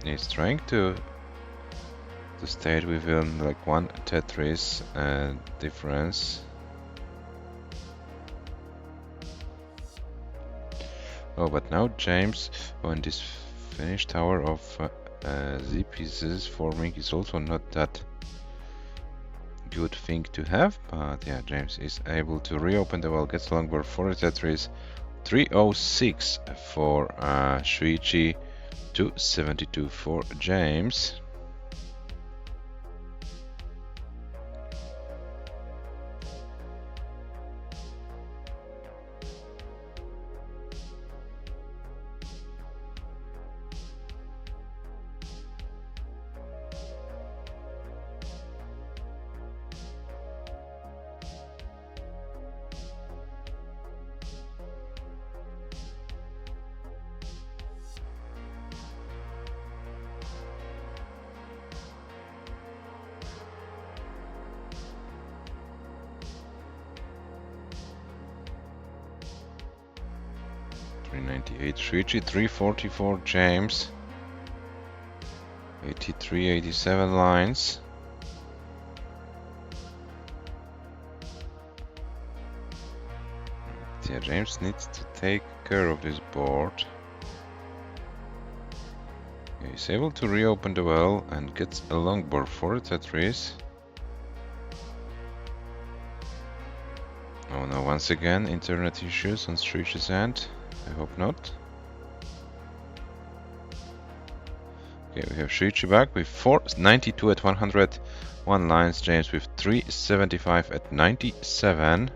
is trying to stay within like one Tetris difference. Oh, but now James, when this finished tower of Z pieces forming is also not that good thing to have, but yeah, James is able to reopen the well, gets longboard for the Tetris. 306 for Shuichi, 272 for James. Shuichi, 344 James, 83, 87 lines. Yeah, James needs to take care of this board. Yeah, he's able to reopen the well and gets a long board for the Tetris. Oh no, once again, internet issues on Shuichi's end. I hope not. Okay, we have Shuichi back with 492 at 101 lines, James with 375 at 97.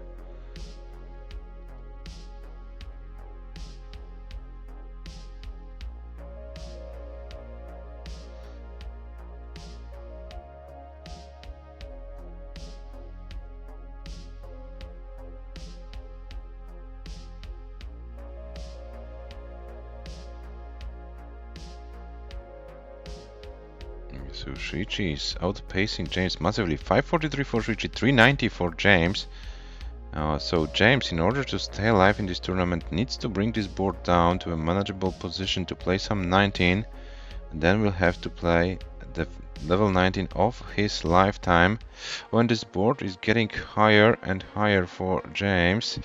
So Shuichi is outpacing James massively. 543 for Shuichi, 390 for James. So James, in order to stay alive in this tournament, needs to bring this board down to a manageable position to play some 19. And then we'll have to play the level 19 of his lifetime, when this board is getting higher and higher for James.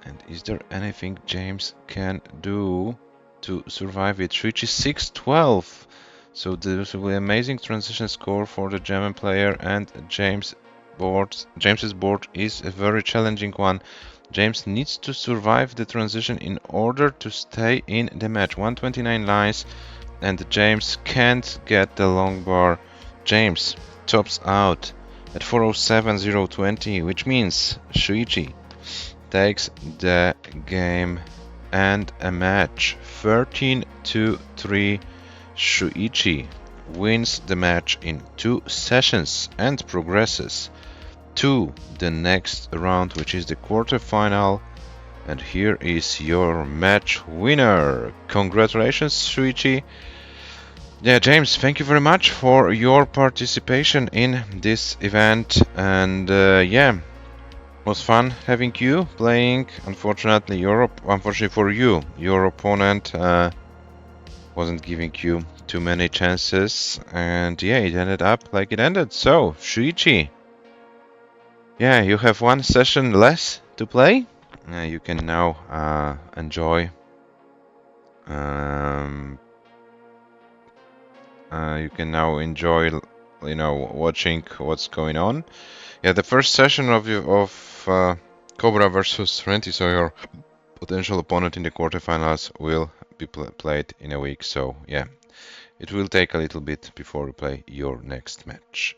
And is there anything James can do to survive it? Shuichi 612. So this will be an amazing transition score for the German player, and James's board is a very challenging one. James needs to survive the transition in order to stay in the match. 129 lines, and James can't get the long bar. James tops out at 407.020, which means Shuichi takes the game and a match. 13-3. Shuichi wins the match in 2 sessions and progresses to the next round, which is the quarterfinal. And here is your match winner. Congratulations, Shuichi. Yeah, James, thank you very much for your participation in this event. And yeah, it was fun having you playing. Unfortunately for you, your opponent wasn't giving you too many chances, and yeah, it ended up like it ended. So, Shuichi, yeah, you have 1 session less to play. You can now enjoy. You can now enjoy, watching what's going on. Yeah, the first session of Cobra versus Renti, so your potential opponent in the quarterfinals, will be played in a week. So yeah, it will take a little bit before we play your next match.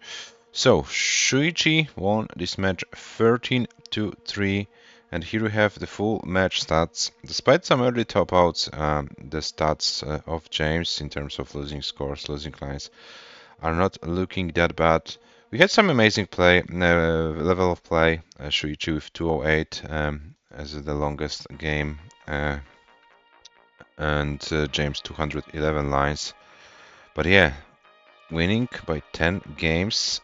So Shuichi won this match 13-3, and here we have the full match stats. Despite some early top outs, the stats of James in terms of losing scores, losing lines, are not looking that bad. We had some amazing play, level of play. Shuichi with 208 as the longest game, and James 211 lines. But yeah, winning by 10 games,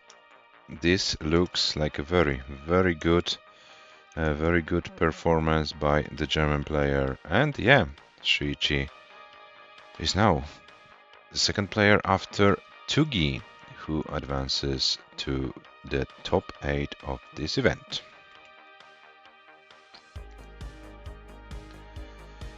this looks like a very, very good performance by the German player. And yeah, Shuichi is now the second player after Tugi, who advances to the top 8 of this event.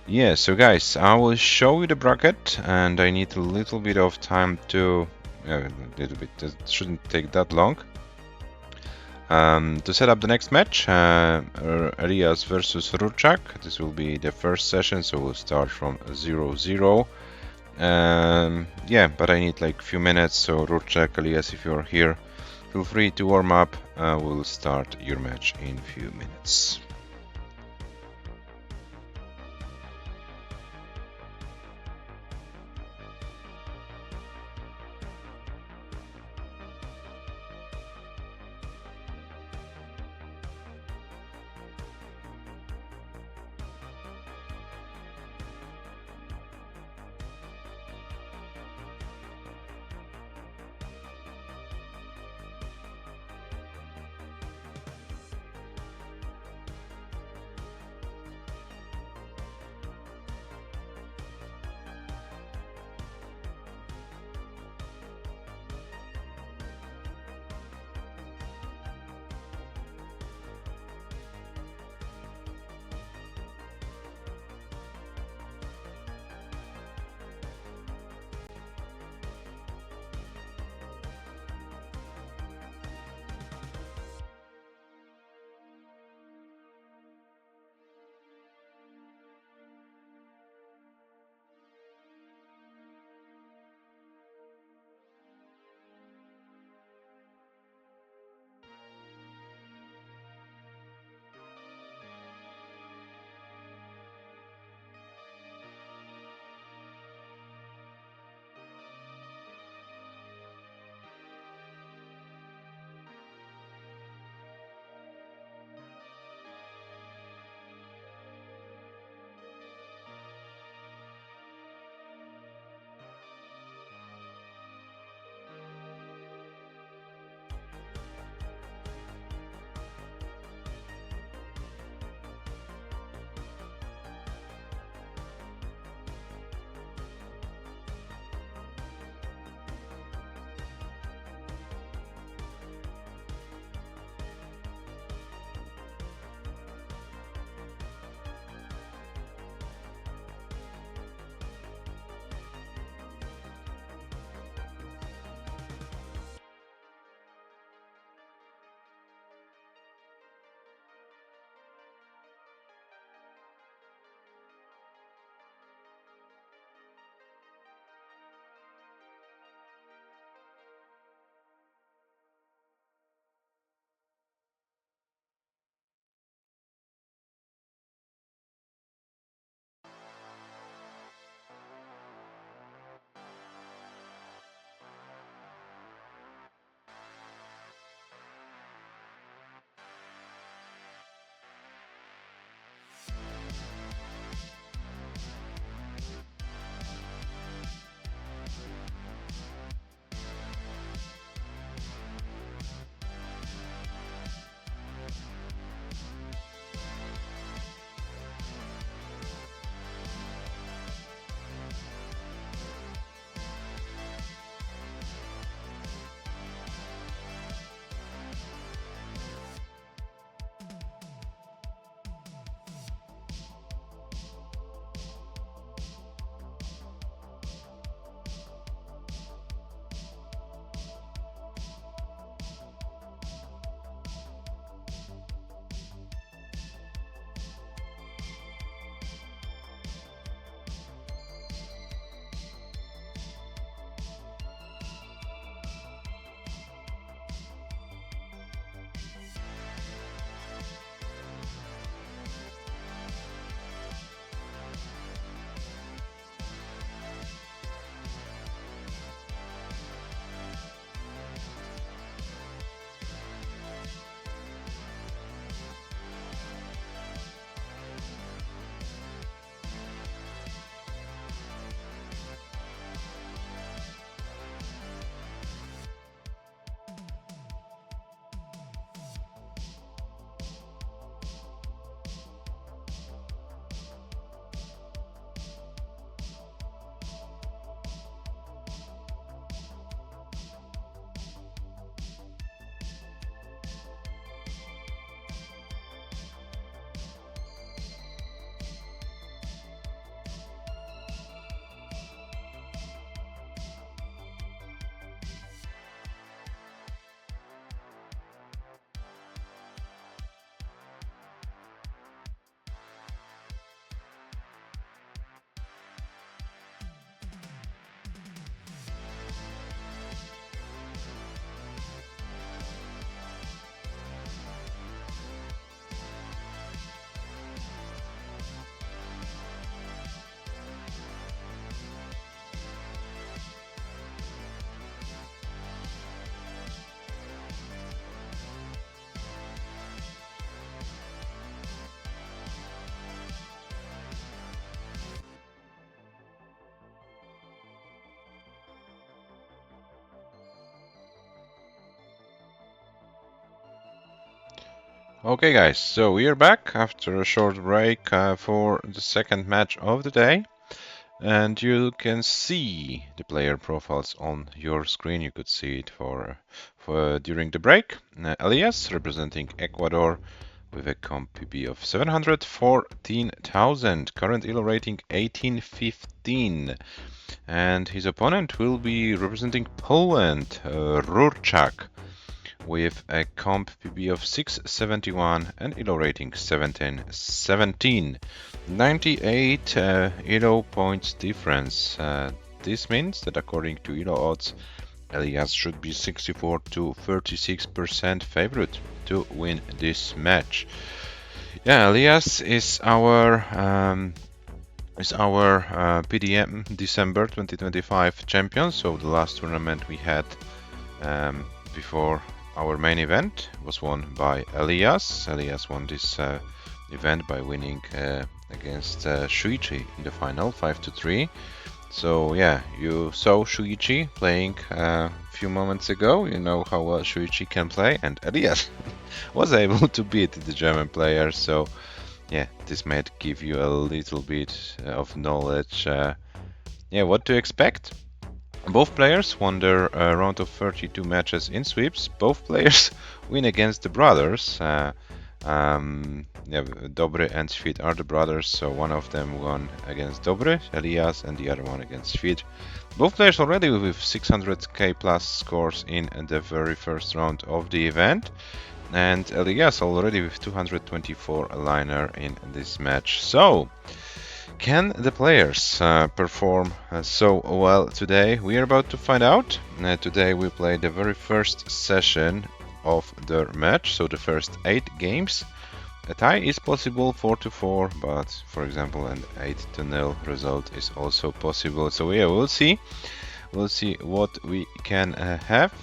Yeah, so guys, I will show you the bracket, and I need a little bit of time to, a little bit, it shouldn't take that long, to set up the next match, ELIAS versus RURCZAK. This will be the first session, so we'll start from 0-0. Yeah, but I need like a few minutes, so RURCZAK, ELIAS, if you're here, feel free to warm up. We'll start your match in a few minutes. Okay guys, so we are back after a short break for the second match of the day. And you can see the player profiles on your screen. You could see it for during the break. ELIAS representing Ecuador with a comp PB of 714,000, current ELO rating 1815. And his opponent will be representing Poland, RURCZAK, with a comp PB of 671 and ELO rating 1717. 98 ELO points difference. This means that according to ELO odds, ELIAS should be 64 to 36% favorite to win this match. Yeah, ELIAS is our PDM December 2025 champion. So the last tournament we had before our main event was won by ELIAS. ELIAS won this event by winning against SHUICHI in the final 5-3. So yeah, you saw SHUICHI playing a few moments ago. You know how well SHUICHI can play, and ELIAS was able to beat the German player. So yeah, this might give you a little bit of knowledge. Yeah, what to expect. Both players won their round of 32 matches in sweeps. Both players win against the brothers. Yeah, Dobry and Świt are the brothers, so one of them won against Dobry, ELIAS, and the other one against Świt. Both players already with 600k plus scores in the very first round of the event, and ELIAS already with 224 liner in this match. So, can the players perform so well today? We are about to find out. Today we play the very first session of the match, so the first 8 games. A tie is possible 4-4, but for example an 8-0 result is also possible. So yeah, we'll see what we can have.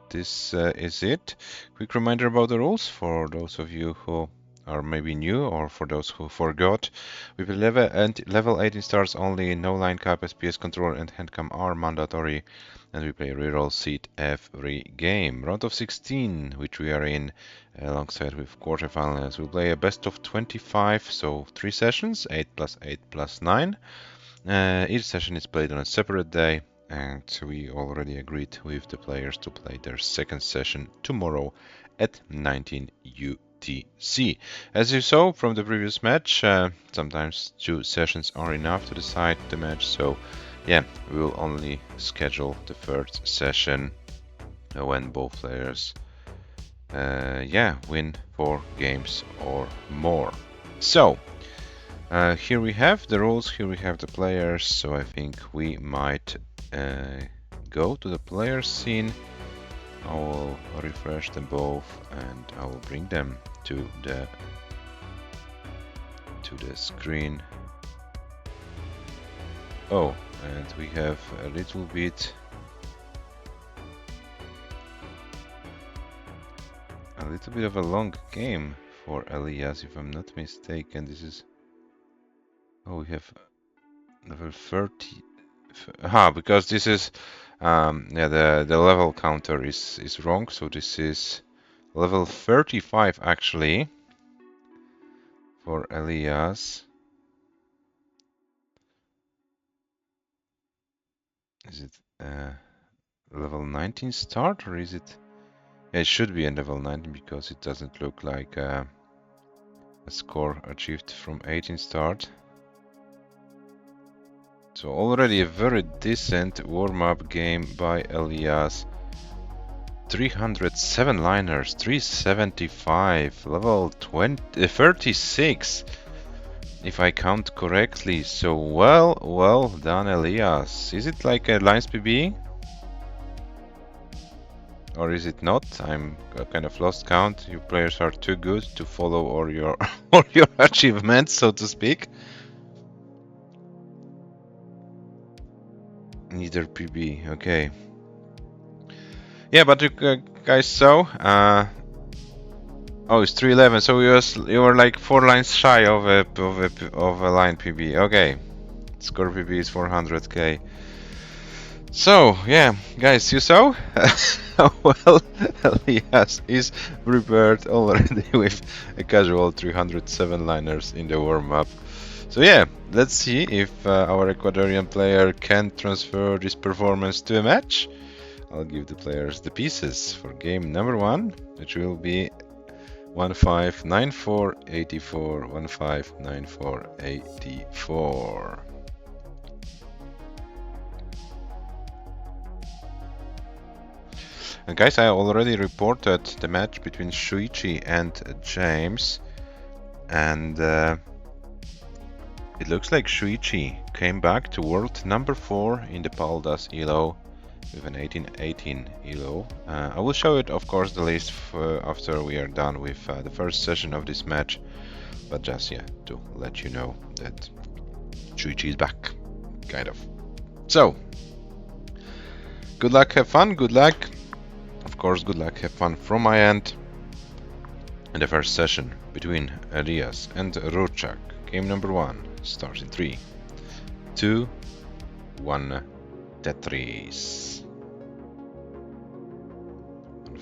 This is it. Quick reminder about the rules for those of you who are maybe new or for those who forgot. We play level 18 stars only, no line cap, SPS control and handcam are mandatory, and we play reroll seat every game. Round of 16, which we are in alongside with quarterfinals. We play a best of 25, so 3 sessions, 8 plus 8 plus 9. Each session is played on a separate day, and we already agreed with the players to play their second session tomorrow at 19 UTC. As you saw from the previous match, sometimes 2 sessions are enough to decide the match, so yeah, we will only schedule the third session when both players win 4 games or more. So here we have the rules, here we have the players, so I think we might go to the player scene. I will refresh them both and I will bring them to the screen. Oh, and we have a little bit of a long game for ELIAS, if I'm not mistaken. This is, oh, we have level 30. Because this is the level counter is wrong, so this is level 35 actually for ELIAS. Is it level 19 start, or is it? Yeah, it should be a level 19 because it doesn't look like a score achieved from 18 start. So already a very decent warm-up game by ELIAS. 307 liners, 375, level 36, if I count correctly. So well done, ELIAS. Is it like a lines PB? Or is it not? I'm kind of lost count. You players are too good to follow all your achievements, so to speak. Neither PB, okay. Yeah, but you guys saw. Oh, it's 311. So you were like 4 lines shy of a line PB. Okay, score PB is 400k. So, yeah, guys, you saw? Well, Elias is prepared already with a casual 307 liners in the warm-up. So yeah, let's see if our Ecuadorian player can transfer this performance to a match. I'll give the players the pieces for game number 1, which will be 159484, 159484. And guys, I already reported the match between Shuichi and James, and it looks like Shuichi came back to world number 4 in the Paldas ELO with an 1818 ELO. I will show it, of course, the list after we are done with the first session of this match, but just to let you know that Shuichi is back, kind of. So, good luck, have fun, good luck. Of course, good luck, have fun from my end. In the first session between ELIAS and RURCZAK, game number 1 starts in 3, 2, 1, Tetris.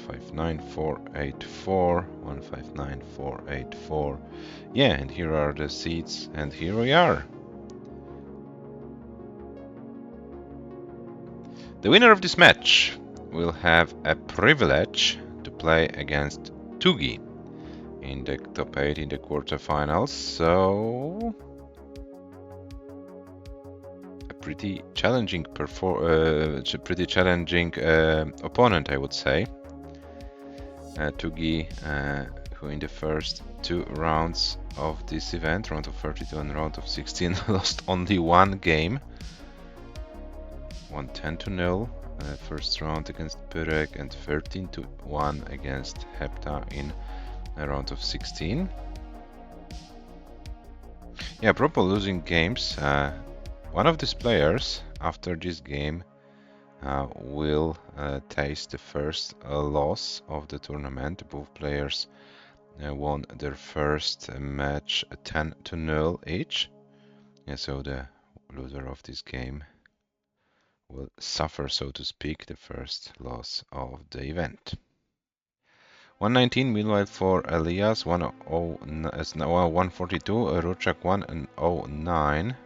159484, 159484. Yeah, and here are the seats, and here we are. The winner of this match will have a privilege to play against Tugi in the top 8 in the quarterfinals, so a pretty challenging opponent, I would say. Tugi, who in the first 2 rounds of this event, round of 32 and round of 16, lost only 1 game, won 10-0 first round against Pyrek and 13-1 against Hepta in a round of 16. Yeah, proper losing games. One of these players after this game will taste the first loss of the tournament. Both players won their first match 10-0 each. Yeah, so the loser of this game will suffer, so to speak, the first loss of the event. 119 meanwhile for ELIAS, 142, RURCZAK 109.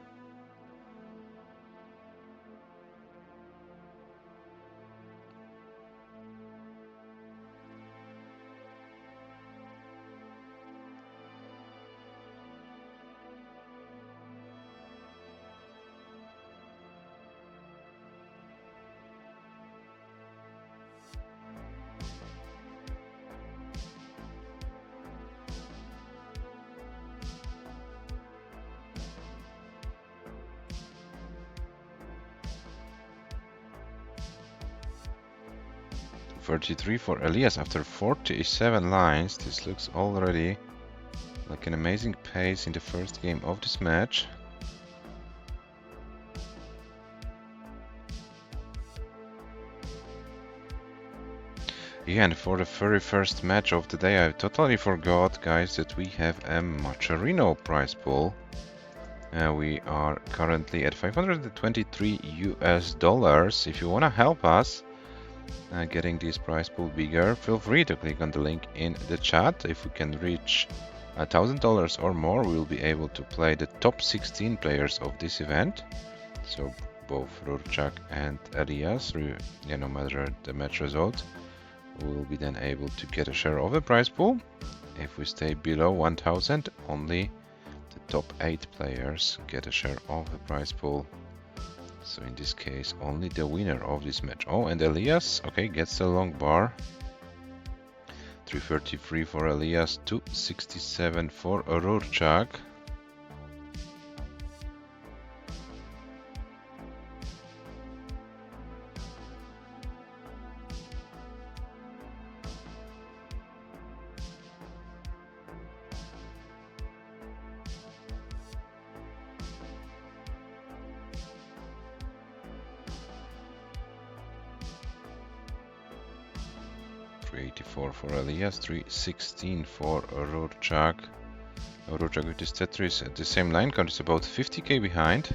$33 for ELIAS after 47 lines. This looks already like an amazing pace in the first game of this match. Yeah, and for the very first match of the day, I totally forgot, guys, that we have a Macherino prize pool. We are currently at $523 US. If you want to help us getting this prize pool bigger, feel free to click on the link in the chat. If we can reach $1,000 or more, we'll be able to play the top 16 players of this event. So both RURCZAK and ELIAS, no matter the match result, we'll be then able to get a share of the prize pool. If we stay below 1,000, only the top 8 players get a share of the prize pool. So in this case, only the winner of this match. Oh, and ELIAS, okay, gets the long bar. 333 for ELIAS, 267 for RURCZAK. $384 for ELIAS, 316 for RURCZAK. RURCZAK with this Tetris at the same line count is about 50k behind.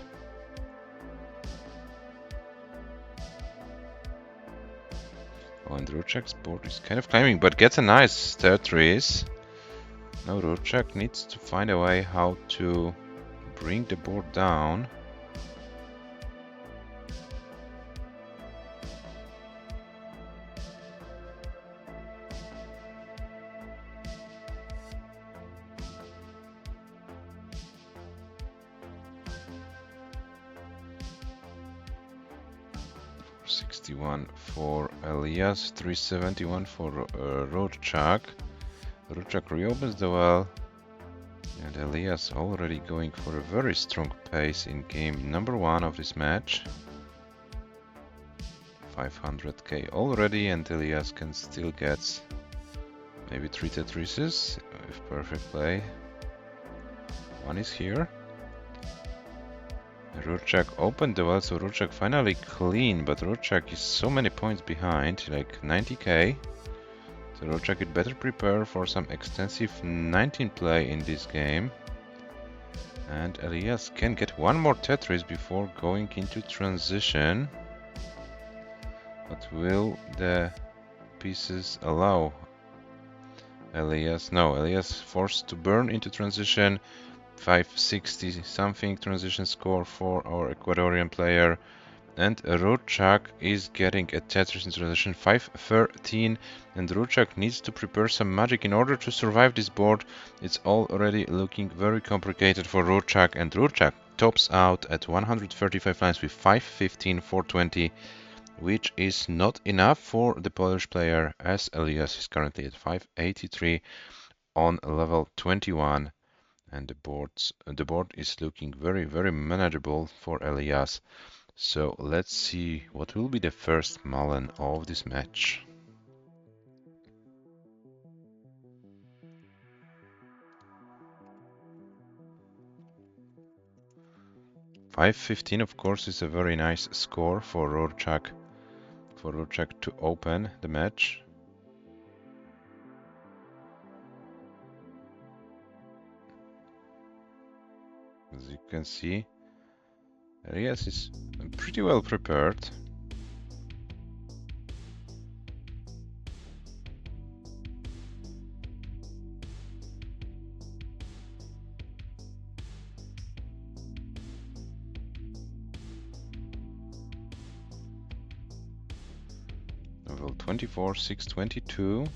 And RURCZAK's board is kind of climbing, but gets a nice Tetris. Now RURCZAK needs to find a way how to bring the board down. $61 for ELIAS, $371 for RURCZAK. RURCZAK reopens the well, and ELIAS already going for a very strong pace in game number 1 of this match. 500k already, and ELIAS can still get maybe 3 Tetrises with perfect play. One is here. RURCZAK opened the well, so RURCZAK finally clean, but RURCZAK is so many points behind, like 90k. So RURCZAK had better prepare for some extensive 19 play in this game. And ELIAS can get one more Tetris before going into transition. But will the pieces allow ELIAS? No, ELIAS forced to burn into transition. 560 something transition score for our Ecuadorian player, and RURCZAK is getting a Tetris in transition 513, and RURCZAK needs to prepare some magic in order to survive this board. It's already looking very complicated for RURCZAK, and RURCZAK tops out at 135 lines with 515 420, which is not enough for the Polish player, as ELIAS is currently at 583 on level 21. And the board is looking very, very manageable for ELIAS. So let's see what will be the first Mullen of this match. $515, of course, is a very nice score for RURCZAK to open the match. As you can see, ELIAS is pretty well prepared. Level 24, 622.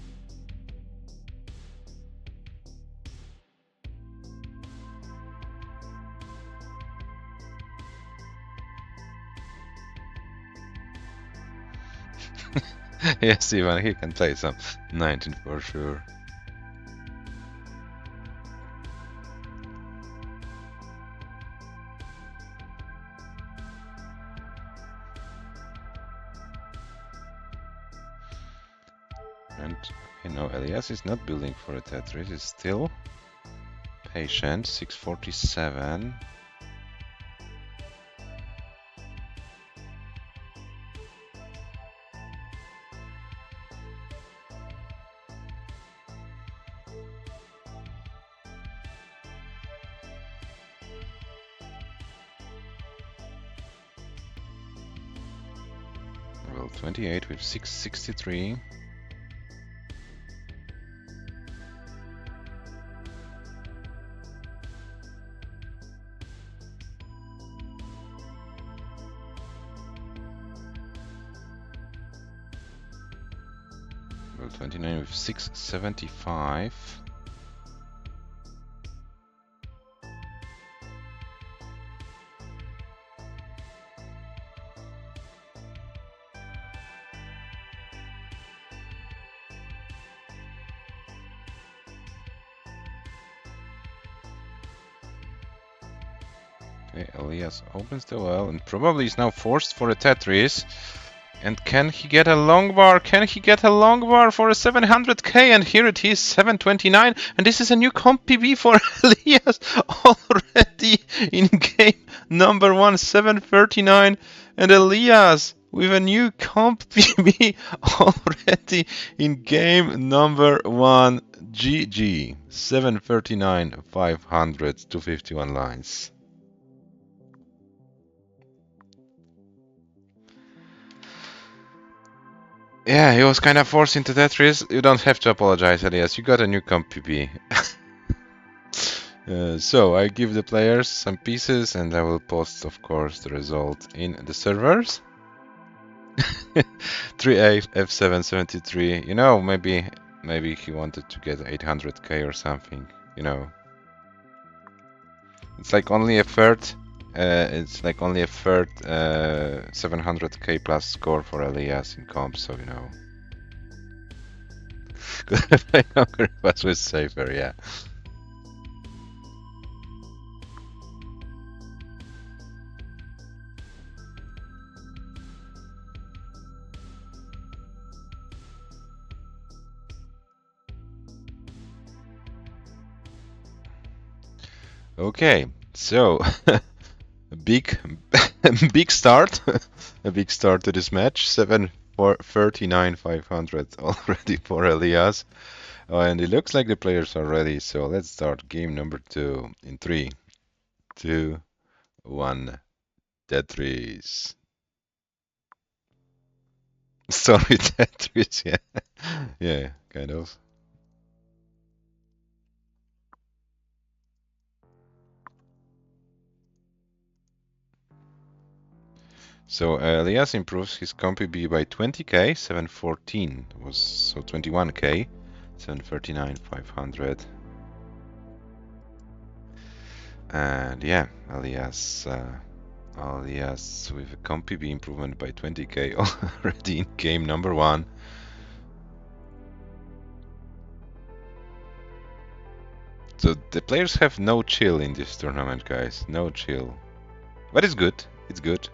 Yes, Ivan, he can play some 19 for sure. And you know, ELIAS is not building for a Tetris, he's still patient. 647. Level 28 with 663. Level 29 with 675. Okay, ELIAS opens the well and probably is now forced for a Tetris. And can he get a long bar? Can he get a long bar for a 700k? And here it is, 729. And this is a new comp PB for ELIAS already in game number 1, 739. And ELIAS with a new comp PB already in game number 1. GG. 739, 500, 251 lines. Yeah, he was kind of forced into Tetris. You don't have to apologize, Elias. You got a new comp PB. So I give the players some pieces and I will post, of course, the result in the servers. 3A F773. You know, maybe he wanted to get 800k or something. You know, it's like only a third. It's like only a third 700k plus score for Elias in comp. So you know, could have played longer if it was safer. Yeah. Okay, so big big start, a big start to this match. 39,500 already for Elias. Oh, and it looks like the players are ready. So let's start game number 2 in 3, 2, 1. Tetris. Sorry, Tetris. Yeah, yeah, kind of. So Elias improves his comp B by 20k, 714 was so 21k, 739, 500. And yeah, Elias with a comp B improvement by 20k already in game number 1. So the players have no chill in this tournament, guys. No chill. But it's good. It's good.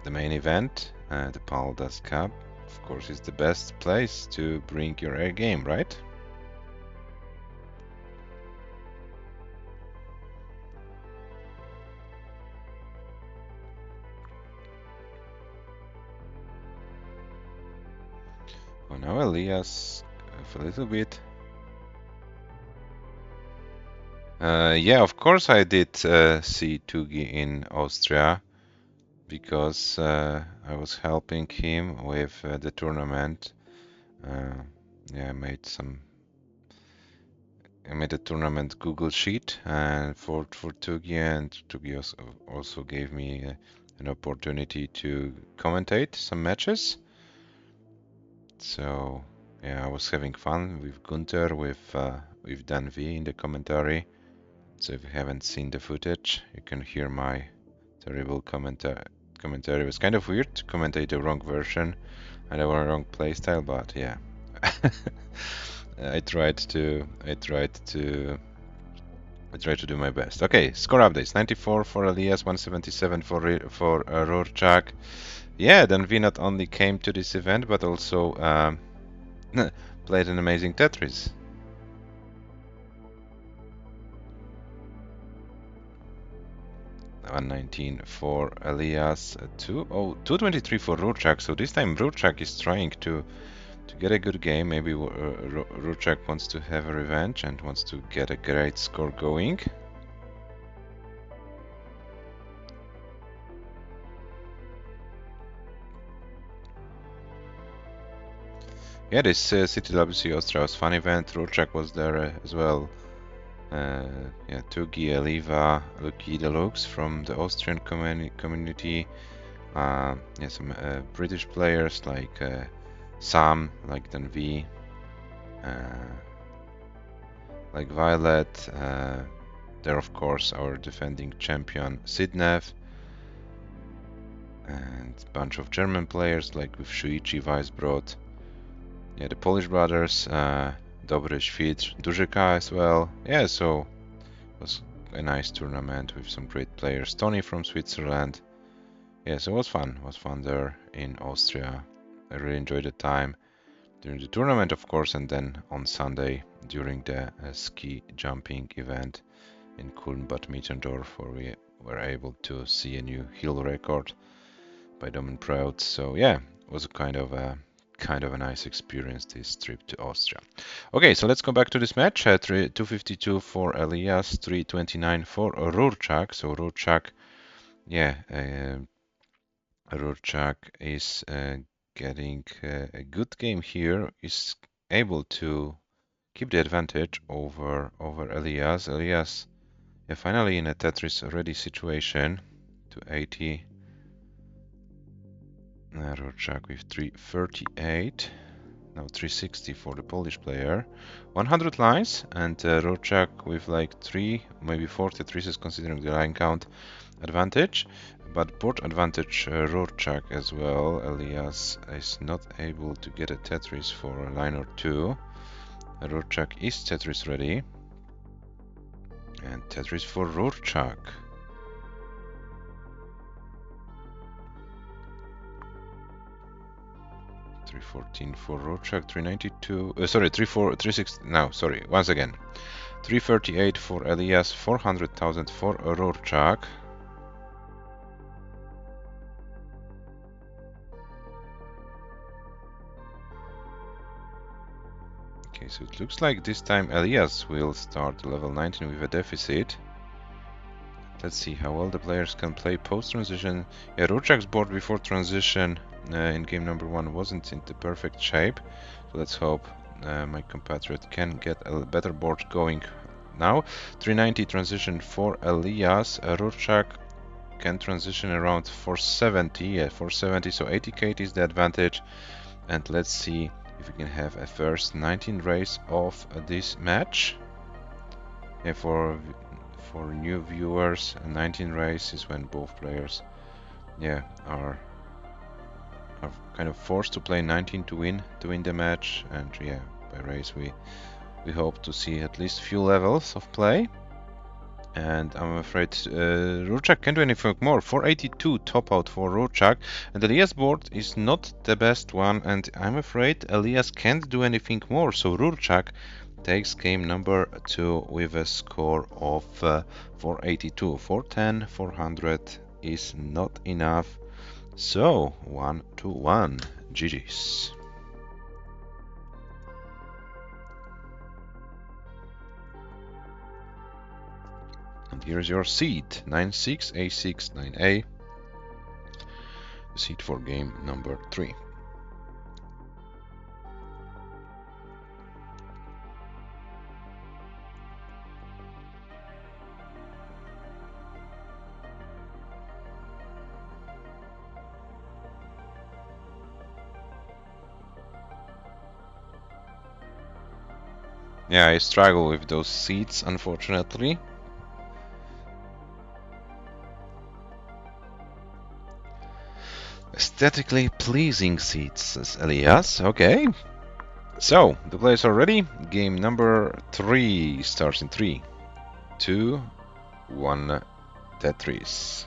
The main event, the Paldas Cup, of course, is the best place to bring your A game, right? Oh, now Elias, a little bit. Yeah, of course I did see Tugi in Austria because I was helping him with the tournament. Yeah, I made a tournament Google sheet for Tugi, and Tugi also gave me an opportunity to commentate some matches. So yeah, I was having fun with Gunther, with Dan V in the commentary. So if you haven't seen the footage, you can hear my terrible commentary. It was kind of weird to commentate the wrong version and the wrong playstyle, but yeah. I tried to do my best. Okay, score updates: 94 for Elias, 177 for RURCZAK. Yeah, then we not only came to this event but also played an amazing Tetris. 119 for Elias, 223 for RURCZAK. So this time RURCZAK is trying to get a good game. Maybe RURCZAK wants to have a revenge and wants to get a great score going. Yeah, this City WC Austria was fun event. RURCZAK was there as well. Yeah, Tugi, Eliva, Lucky Deluxe from the Austrian community. Yeah, some British players like Sam, like Danvi, like Violet. There, of course, our defending champion Sidnev, and a bunch of German players like with SHUICHI, Weisbrot. Yeah, the Polish brothers, Dobry Świt, Dużyka as well. Yeah, so it was a nice tournament with some great players. Tony from Switzerland. Yeah, so it was fun. It was fun there in Austria. I really enjoyed the time during the tournament, of course, and then on Sunday during the ski jumping event in Kulmbad Mittendorf, where we were able to see a new hill record by Domen Proud. So yeah, it was a kind of a nice experience, this trip to Austria. Okay, so let's go back to this match. 252 for Elias, 329 for RURCZAK. So RURCZAK, yeah, RURCZAK is getting a good game here, is able to keep the advantage over Elias. Elias, yeah, finally in a Tetris ready situation. 280. RURCZAK with 338. Now 360 for the Polish player. 100 lines, and RURCZAK with like 3, maybe 4 Tetrises considering the line count advantage. But board advantage RURCZAK as well. Elias is not able to get a Tetris for a line or two. RURCZAK is Tetris ready. And Tetris for RURCZAK. 314 for RURCZAK, 392, sorry, 360, no, sorry, once again. 338 for Elias, 400,000 for RURCZAK. Okay, so it looks like this time Elias will start level 19 with a deficit. Let's see how well the players can play post-transition. Yeah, RURCZAK's board before transition in game number 1 wasn't in the perfect shape. So let's hope my compatriot can get a better board going now. 390 transition for Elias. RURCZAK can transition around 470. Yeah, 470, so 80k is the advantage. And let's see if we can have a first 19 race of this match. Yeah, for new viewers, 19 race is when both players, yeah, are kind of forced to play 19 to win the match. And yeah, by race we hope to see at least few levels of play. And I'm afraid RURCZAK can't do anything more. 482 top out for RURCZAK, and Elias board is not the best one, and I'm afraid Elias can't do anything more. So RURCZAK takes game number 2 with a score of 482. 410, 400 is not enough. So 1-1, GG's. And here's your seed, 9-6, A6, 9A. Seed for game number 3. Yeah, I struggle with those seeds, unfortunately. Aesthetically pleasing seeds, says Elias. Okay. So, the players are ready. Game number 3 starts in 3, 2, 1, Tetris.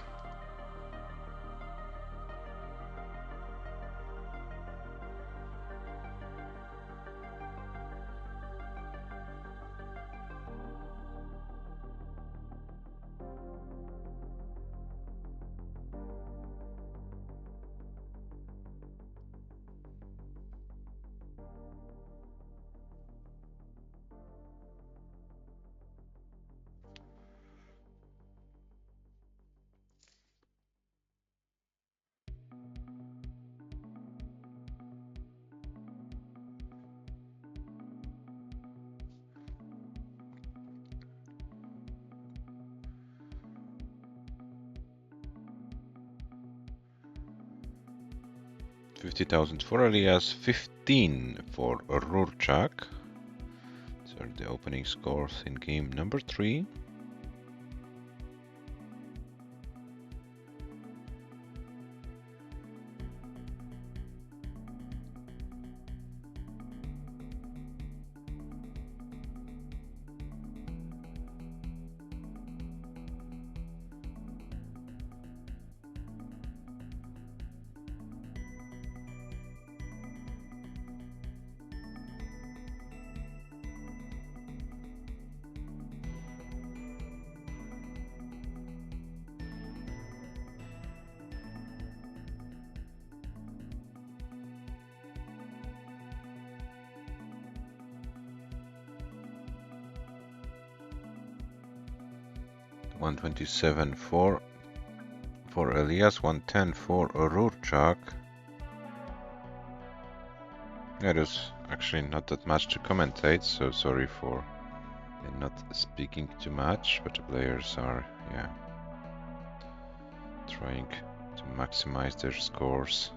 $50,000 for Elias, 15 for RURCZAK. These are the opening scores in game number 3. $127 for Elias, 110 for RURCZAK. Yeah, there's actually not that much to commentate, so sorry for not speaking too much, but the players are, yeah, trying to maximize their scores.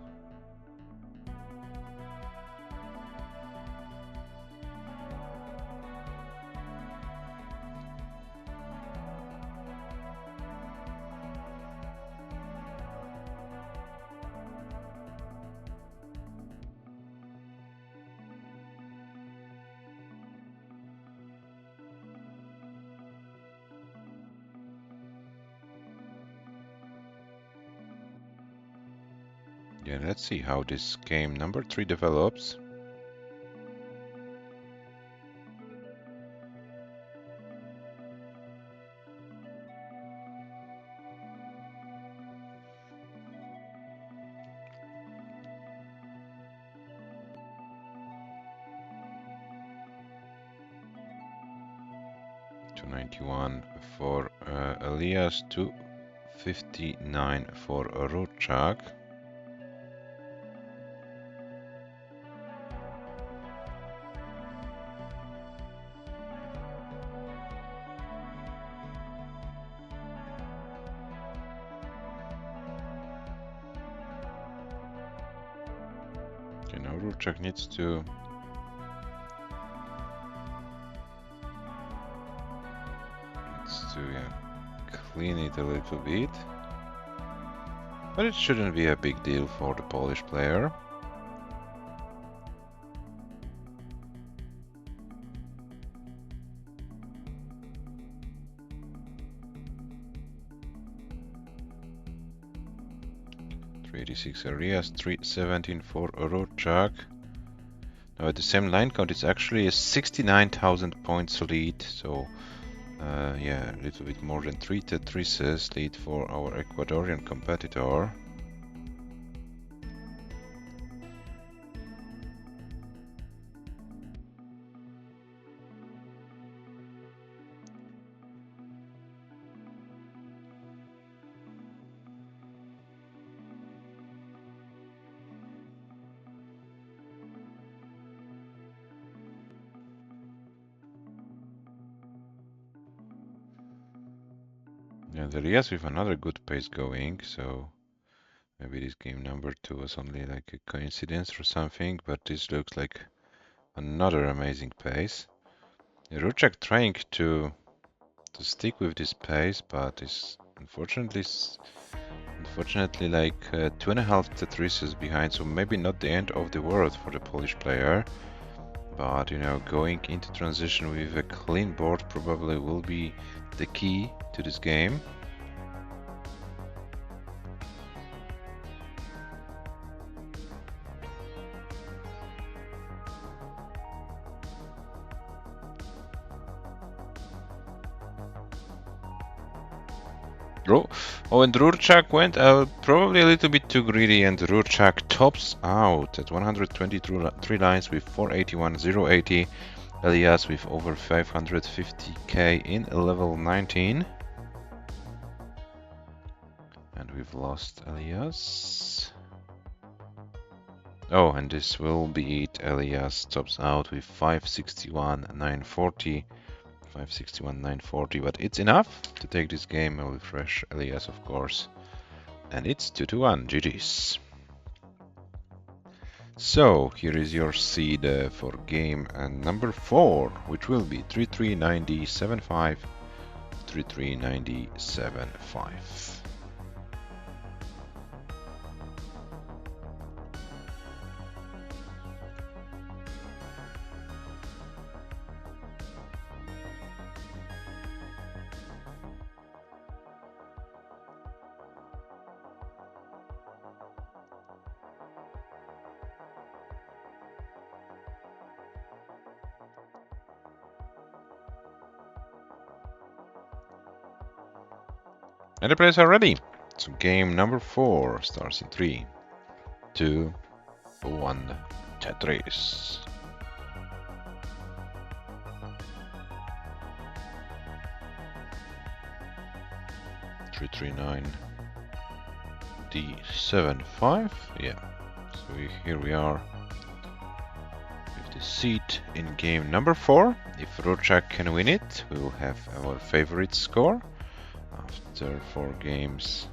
Yeah, let's see how this game number 3 develops. $291 for ELIAS, $259 for RURCZAK. Okay, now RURCZAK needs to clean it a little bit, but it shouldn't be a big deal for the Polish player. $386 ELIAS, $317 for RURCZAK. Now at the same line count, it's actually a 69,000 points lead, so yeah, a little bit more than 3 Tetrises lead for our Ecuadorian competitor. Yeah, the ELIAS with another good pace going, so maybe this game number 2 was only like a coincidence or something, but this looks like another amazing pace. RURCZAK trying to stick with this pace, but is unfortunately like 2.5 Tetrises behind, so maybe not the end of the world for the Polish player. But you know, going into transition with a clean board probably will be the key to this game. Oh, and RURCZAK went probably a little bit too greedy, and RURCZAK tops out at 123 lines with 481,080. ELIAS with over 550k in level 19. And we've lost ELIAS. Oh, and this will be it. ELIAS tops out with 561,940. 561,940, but it's enough to take this game. I'll refresh ELIAS, of course, and it's 2-1. GG's. So here is your seed for game number 4, which will be 339075, 339075. And the players are ready. So game number 4 starts in 3, 2, 1, Tetris. $339 D75. Yeah. So here we are the seat in game number 4. If RURCZAK can win it, we will have our favorite score. After 4 games,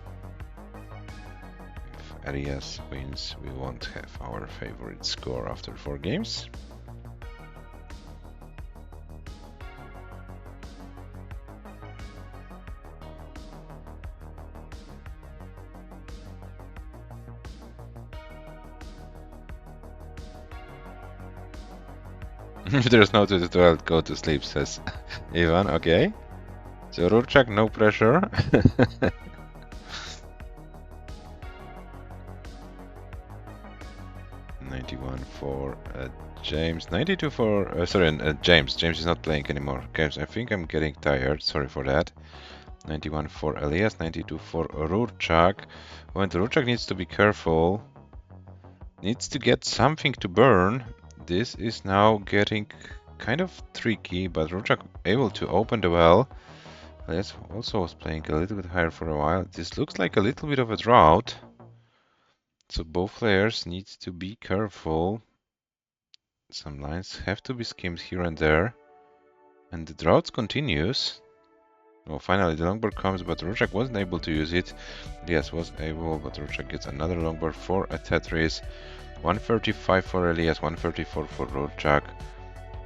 if ELIAS wins, we won't have our favorite score after 4 games. If there's no tutorial, go to sleep, says Ivan. Okay. So RURCZAK, no pressure. 91 for James. 92 for James. James is not playing anymore. James, I think I'm getting tired. Sorry for that. 91 for ELIAS. 92 for RURCZAK. When RURCZAK needs to be careful. Needs to get something to burn. This is now getting kind of tricky, but RURCZAK able to open the well. ELIAS also was playing a little bit higher for a while. This looks like a little bit of a drought. So both players need to be careful. Some lines have to be skimmed here and there. And the drought continues. Well, finally the longboard comes, but RURCZAK wasn't able to use it. ELIAS was able, but RURCZAK gets another longboard for a Tetris. 135 for ELIAS, 134 for RURCZAK.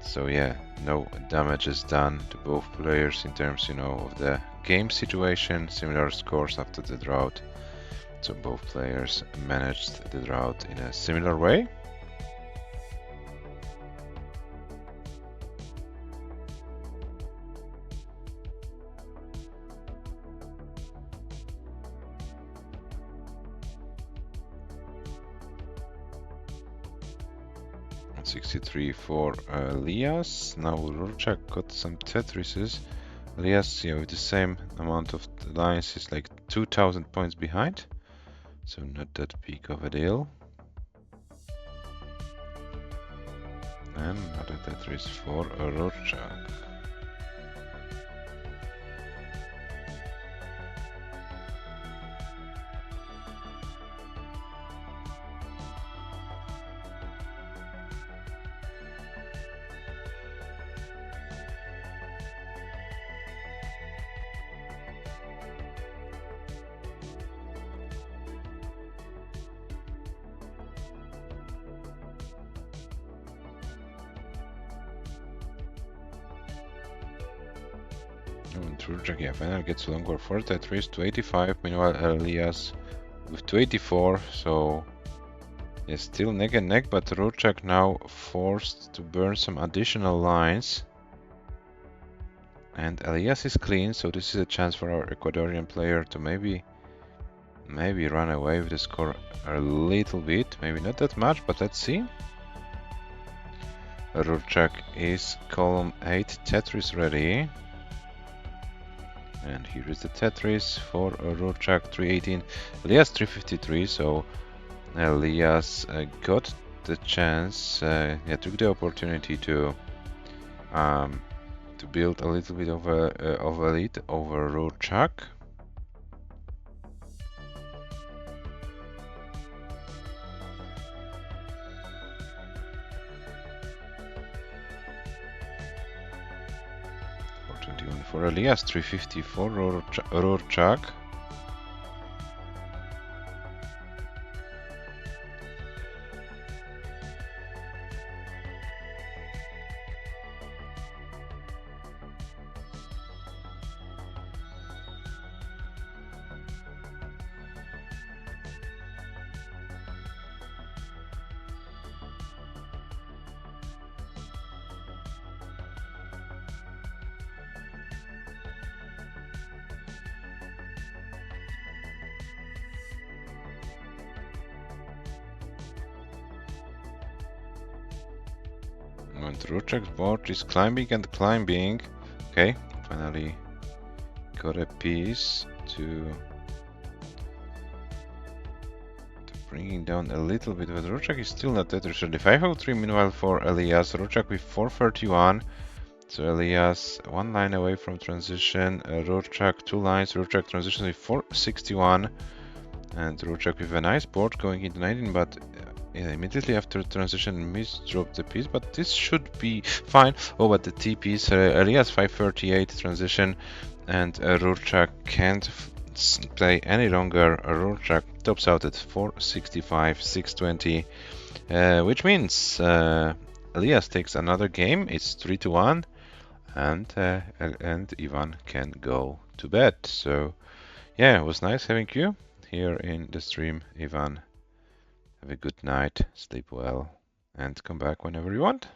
So yeah, no damage is done to both players in terms, of the game situation. Similar scores after the drought. So both players managed the drought in a similar way. And 63 for ELIAS. Now RURCZAK got some Tetrises. ELIAS, with the same amount of lines, is like 2000 points behind. So not that big of a deal. And another Tetris for RURCZAK. RURCZAK, yeah, finally gets longer for Tetris, 285, meanwhile ELIAS with 284, so yeah, still neck and neck, but RURCZAK now forced to burn some additional lines. And ELIAS is clean, so this is a chance for our Ecuadorian player to maybe run away with the score a little bit, maybe not that much, but let's see. RURCZAK is column 8 Tetris ready. And here is the Tetris for RURCZAK 318, ELIAS 353, so ELIAS got the chance, took the opportunity to build a little bit of a lead over RURCZAK. For ELIAS, 350 for RURCZAK. And RURCZAK's board is climbing and climbing. Okay, finally got a piece to bringing down a little bit, but RURCZAK is still not Tetris ready. 503 meanwhile for ELIAS. RURCZAK with 431. So ELIAS 1 line away from transition. RURCZAK 2 lines. RURCZAK transitions with 461. And RURCZAK with a nice board going into 19, but Yeah, immediately after transition, Miss dropped the piece, but this should be fine. Oh, but the T piece, Elias 538 transition, and RURCZAK can't play any longer. RURCZAK tops out at 465, 620, which means Elias takes another game. It's 3-1, and Ivan can go to bed. So yeah, it was nice having you here in the stream, Ivan. Have a good night, sleep well, and come back whenever you want.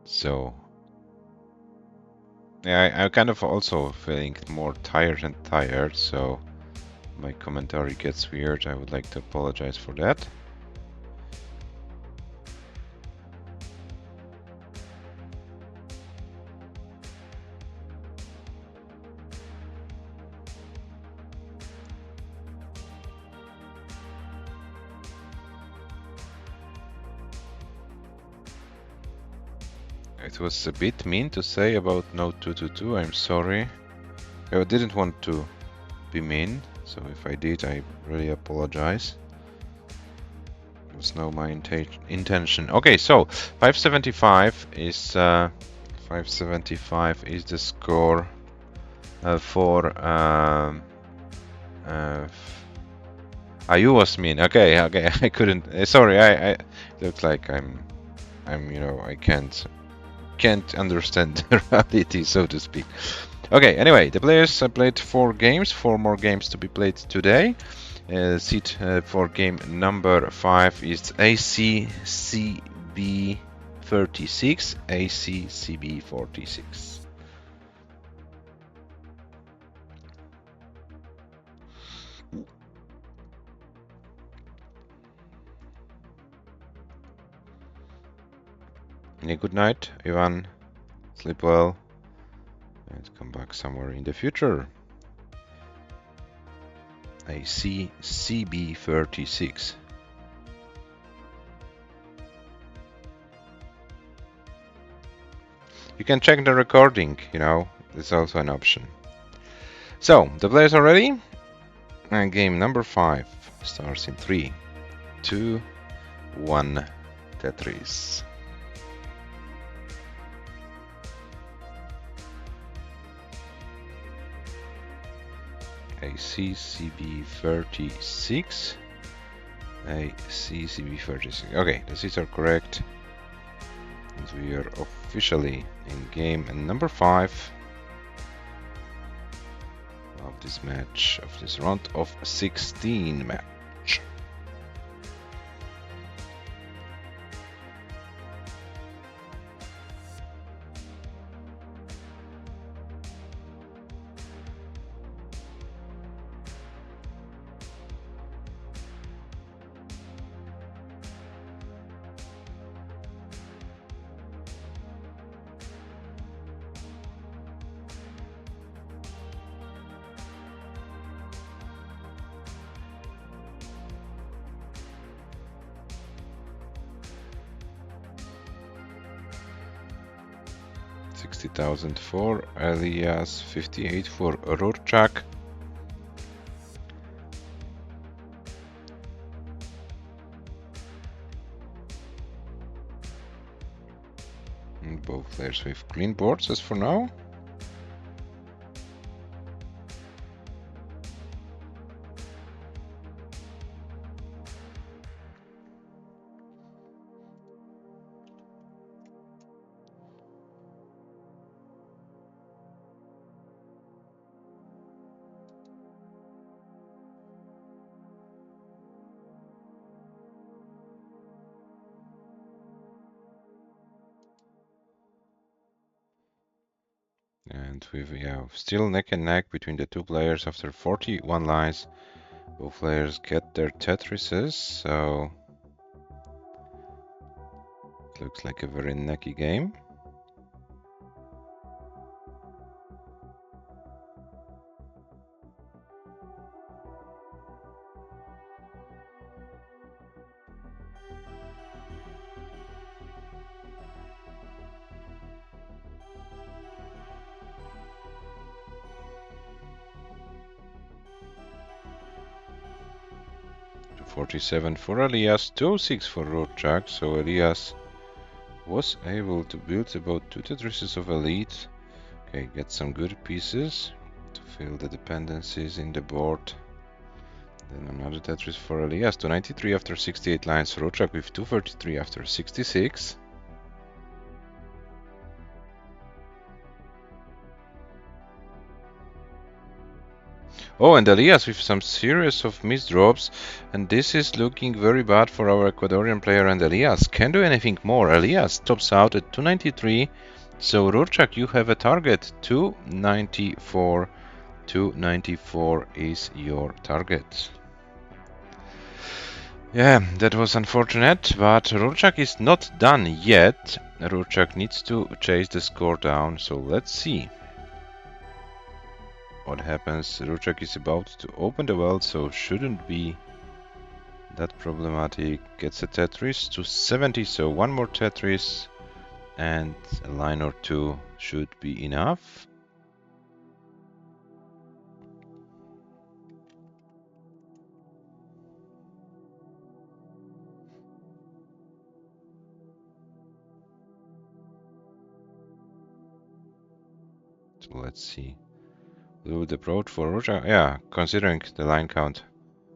So, yeah, I'm kind of also feeling more tired and tired, so my commentary gets weird. I would like to apologize for that. It was a bit mean to say about no 222. I'm sorry. I didn't want to be mean, so if I did, I really apologize. It was no my intention. Okay, so 575 is 575 is the score for you was mean. Okay, okay. I couldn't. Sorry. I look like you know, I can't understand the reality, so to speak. Okay. Anyway, the players played 4 games. 4 more games to be played today. Seed for game number 5 is ACCB36. ACCB46. Good night, Ivan. Sleep well, and come back somewhere in the future. ACCB36. You can check the recording, you know, it's also an option. So, the players are ready, and game number 5 starts in 3, 2, 1, Tetris. ACCB36. ACCB36. Okay, the seats are correct. And we are officially in game number 5 of this match, of this round of 16 match. $60,000 for ELIAS, 58 for RURCZAK. And both players with clean boards as for now. And we've still neck and neck between the 2 players after 41 lines. Both players get their Tetrises, so it looks like a very necky game. 247 for Elias, 206 for RURCZAK. So Elias was able to build about 2 Tetrises of Elite. Okay, get some good pieces to fill the dependencies in the board. Then another Tetris for Elias, 293 after 68 lines. RURCZAK with 233 after 66. Oh, and Elias with some series of missed drops, and this is looking very bad for our Ecuadorian player, and Elias can't do anything more. Elias tops out at 293, so RURCZAK, you have a target, 294. 294 is your target. Yeah, that was unfortunate, but RURCZAK is not done yet. RURCZAK needs to chase the score down, so let's see what happens. RURCZAK is about to open the world, so shouldn't be that problematic. Gets a Tetris to 70, so one more Tetris and a line or two should be enough. So let's see. Would approach for RURCZAK? Yeah, considering the line count,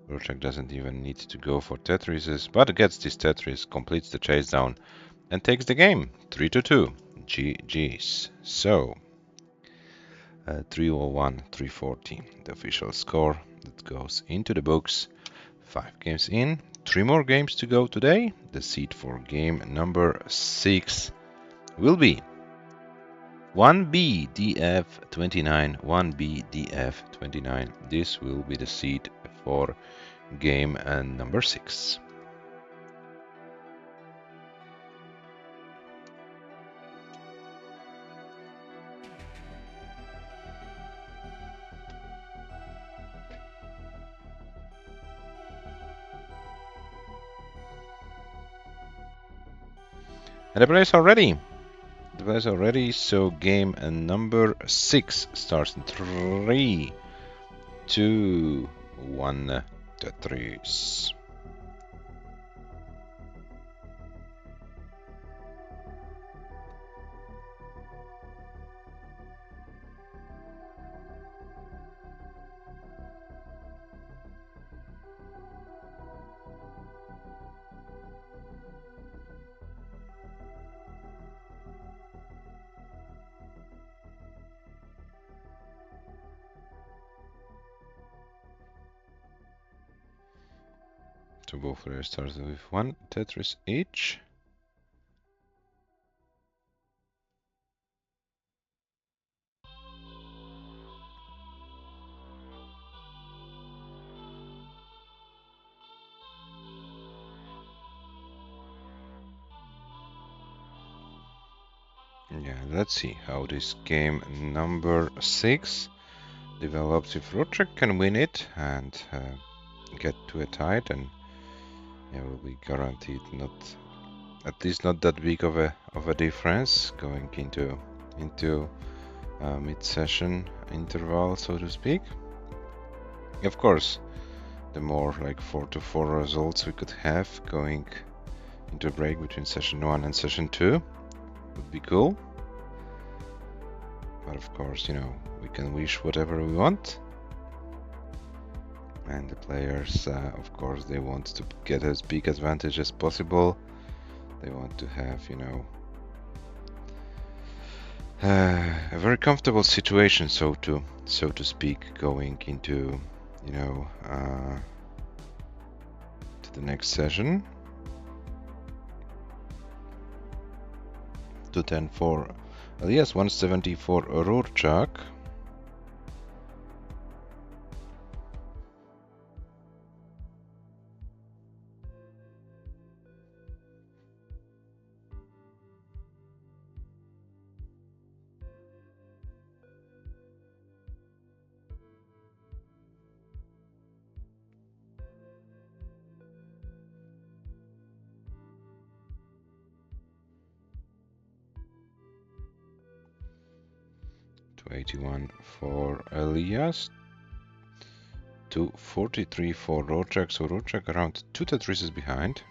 RURCZAK doesn't even need to go for Tetrises, but gets this Tetris, completes the chase down, and takes the game. 3-2. GG's. So, 301, 340, the official score that goes into the books. 5 games in, 3 more games to go today. The seed for game number 6 will be 1BDF29, 1BDF29. This will be the seed for game number 6. And the players are ready. The players are ready, so game number 6 starts in 3, 2, 1, Tetris. So both players start with 1 Tetris each. Yeah, let's see how this game number 6 develops. If RURCZAK can win it and get to a tie, then yeah, will be guaranteed not, at least not that big of a difference going into mid-session interval, so to speak. Of course, the more like 4-4 results we could have going into a break between session 1 and session 2 would be cool. But of course, you know, we can wish whatever we want. And the players, of course, they want to get as big advantage as possible. They want to have, you know, a very comfortable situation, so to speak, going into, you know, to the next session. 210 for Elias, 170 for RURCZAK. $281 for Elias. to 43 for RURCZAK. So RURCZAK around 2 Tetrises behind.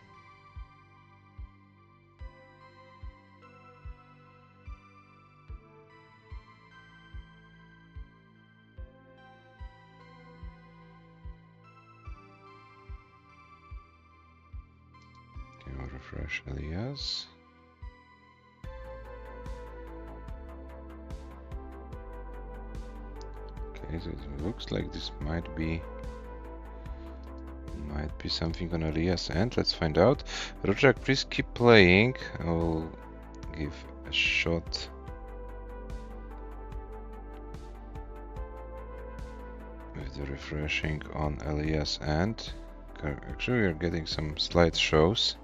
Okay, we'll refresh ELIAS. Okay, so it looks like this might be something on ELIAS end. Let's find out. RURCZAK, please keep playing. I'll give a shot. With the refreshing on ELIAS end. Actually, we are getting some slideshows.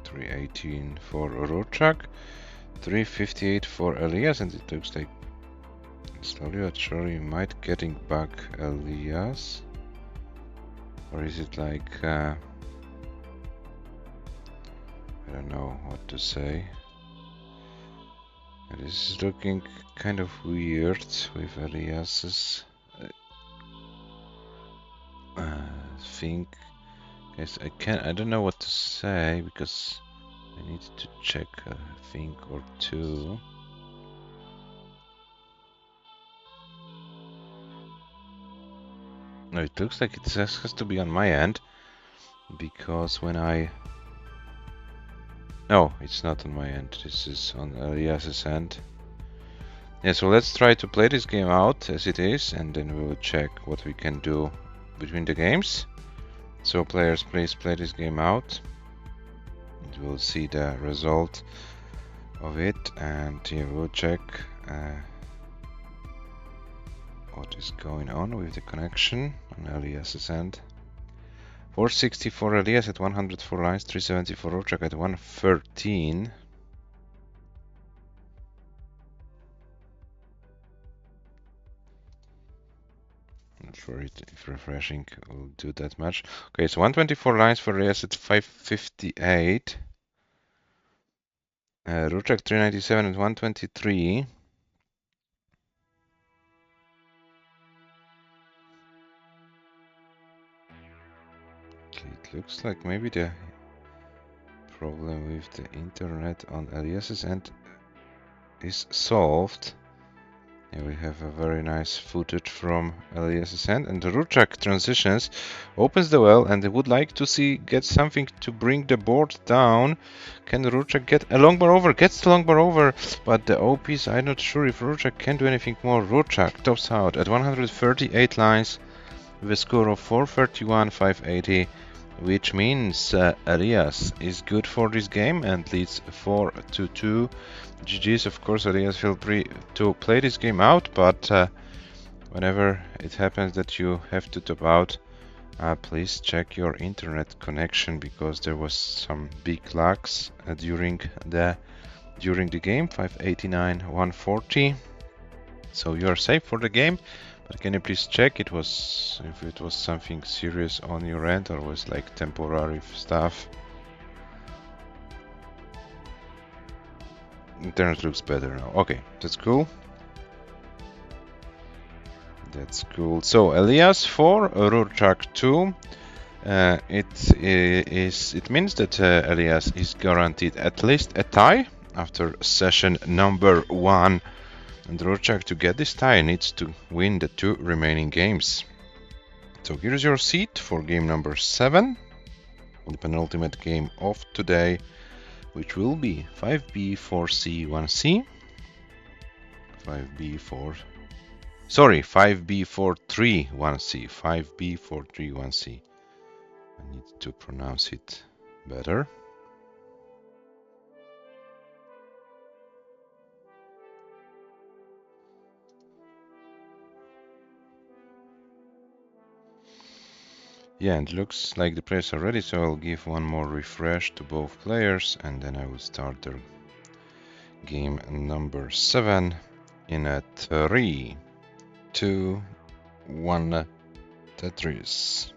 $318 for RURCZAK, $358 for ELIAS, and it looks like slowly but surely might getting back ELIAS. Or is it like I don't know what to say. This is looking kind of weird with ELIAS's thing. Yes, I don't know what to say because I need to check a thing or two. No, it looks like it has to be on my end because when I... No, it's not on my end. This is on ELIAS's end. Yeah, so let's try to play this game out as it is, and then we will check what we can do between the games. So players, please play this game out. And we'll see the result of it, and here we'll check what is going on with the connection on ELIAS's end. 460 for ELIAS at 104 lines, 370 for RURCZAK at 113. Not sure if refreshing will do that much. Okay, so 124 lines for ELIAS at 558. RURCZAK 397 at 123. Okay, it looks like maybe the problem with the internet on ELIAS's end is solved. Yeah, we have a very nice footage from ELIAS's end, and the RURCZAK transitions, opens the well, and they would like to get something to bring the board down. Can RURCZAK get a long bar over? Gets the long bar over, but the OPs, I'm not sure if RURCZAK can do anything more. RURCZAK tops out at 138 lines with a score of 431, 580. Which means ELIAS is good for this game and leads 4-2. GG's, of course, ELIAS feel free to play this game out, but whenever it happens that you have to top out, please check your internet connection because there was some big lags during the game. 589, 140. So you are safe for the game. But can you please check if it was something serious on your end or was like temporary stuff? Internet looks better now. Okay, that's cool. That's cool. So ELIAS 4, RURCZAK 2. It means that ELIAS is guaranteed at least a tie after session number 1. And RURCZAK, to get this tie, needs to win the 2 remaining games. So here's your seat for game number 7, the penultimate game of today, which will be 5b, 4c, 1c. 5b, 4... Sorry, 5b, 4, 3, 1c. 5b, 4, 3, 1c. I need to pronounce it better. Yeah, it looks like the players are ready, so I'll give one more refresh to both players and then I will start their game number 7 in a 3, 2, 1 Tetris.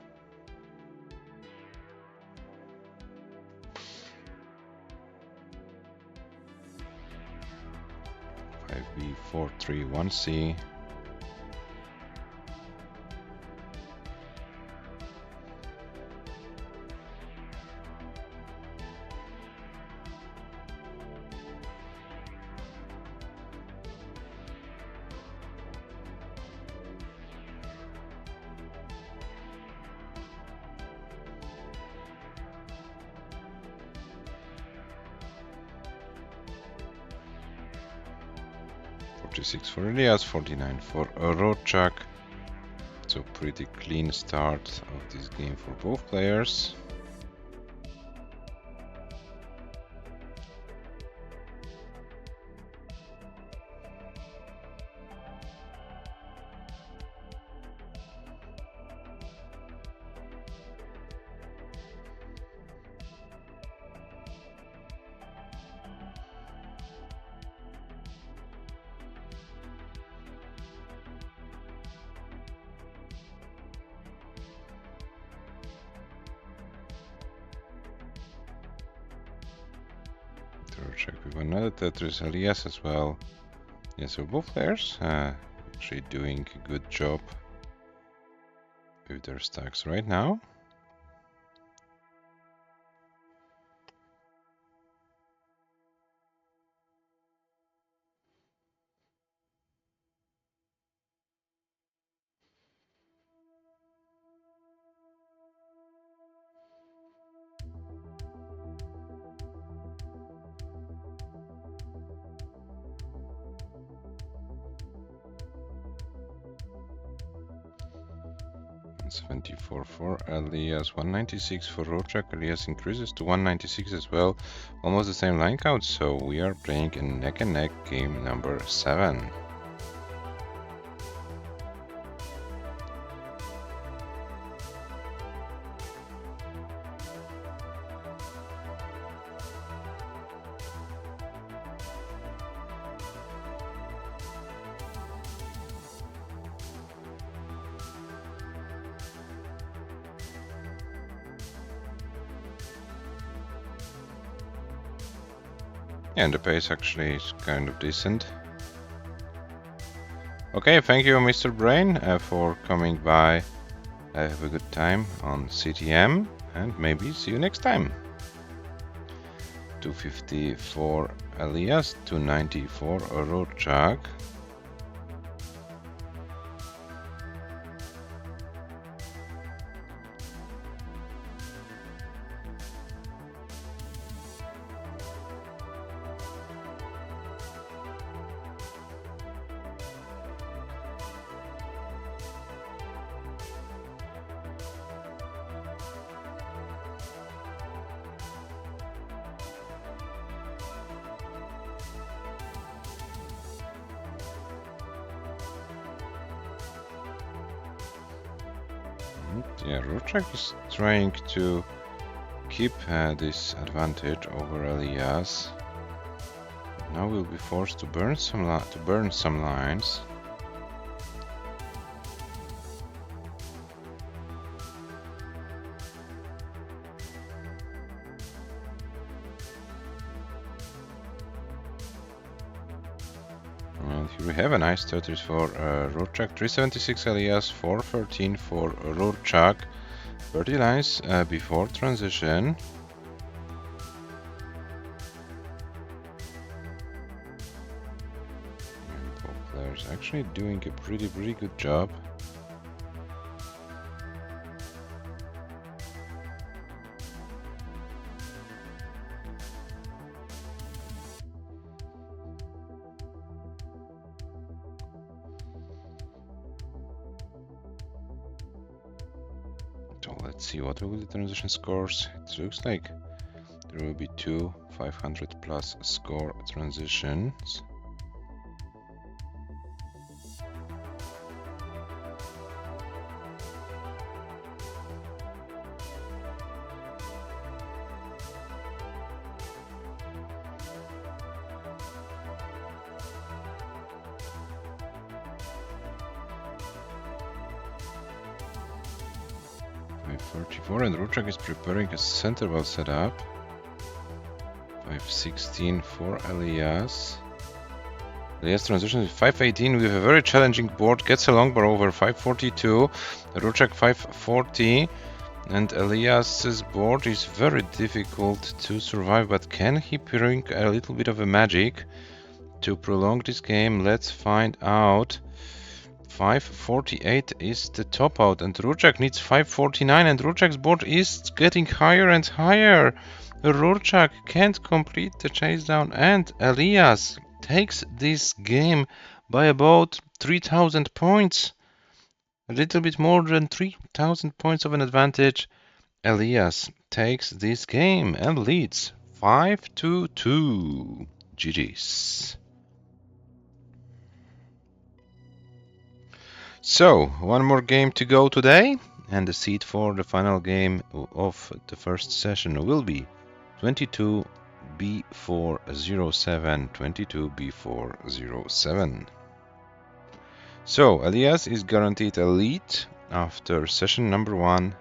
b4, 1c. .46 for ELIAS, 49 for RURCZAK. So pretty clean start of this game for both players. Check with another Tetris, ELIAS as well. Yeah, so both players actually doing a good job with their stacks right now. .74 for ELIAS, 196 for RURCZAK. ELIAS increases to 196 as well, almost the same line count, so we are playing a neck and neck game number 7. And the pace actually is kind of decent. Okay, thank you Mr. Brain for coming by. Have a good time on CTM and maybe see you next time. 250 for ELIAS, 290 for RURCZAK. Yeah, RURCZAK is trying to keep this advantage over ELIAS. Now we'll be forced to burn some lines. And here we have a nice Tetris for RURCZAK, 376 ELIAS, 413 for RURCZAK, 30 lines before transition. And both players actually doing a pretty good job. So let's see what will be the transition scores. It looks like there will be two 500 plus score transitions. .44 and RURCZAK is preparing a center ball setup. .516 for ELIAS. Elias transitions with 518 with a very challenging board, gets a long bar over 542, RURCZAK 540, and Elias's board is very difficult to survive, but can he bring a little bit of a magic to prolong this game? Let's find out. 548 is the top out, and RURCZAK needs 549, and RURCZAK's board is getting higher and higher. RURCZAK can't complete the chase down, and Elias takes this game by about 3000 points. A little bit more than 3000 points of an advantage. Elias takes this game and leads 5-2. GG's. So, one more game to go today, and the seed for the final game of the first session will be 22B407. 22B407. So, Elias is guaranteed a lead after session number 1,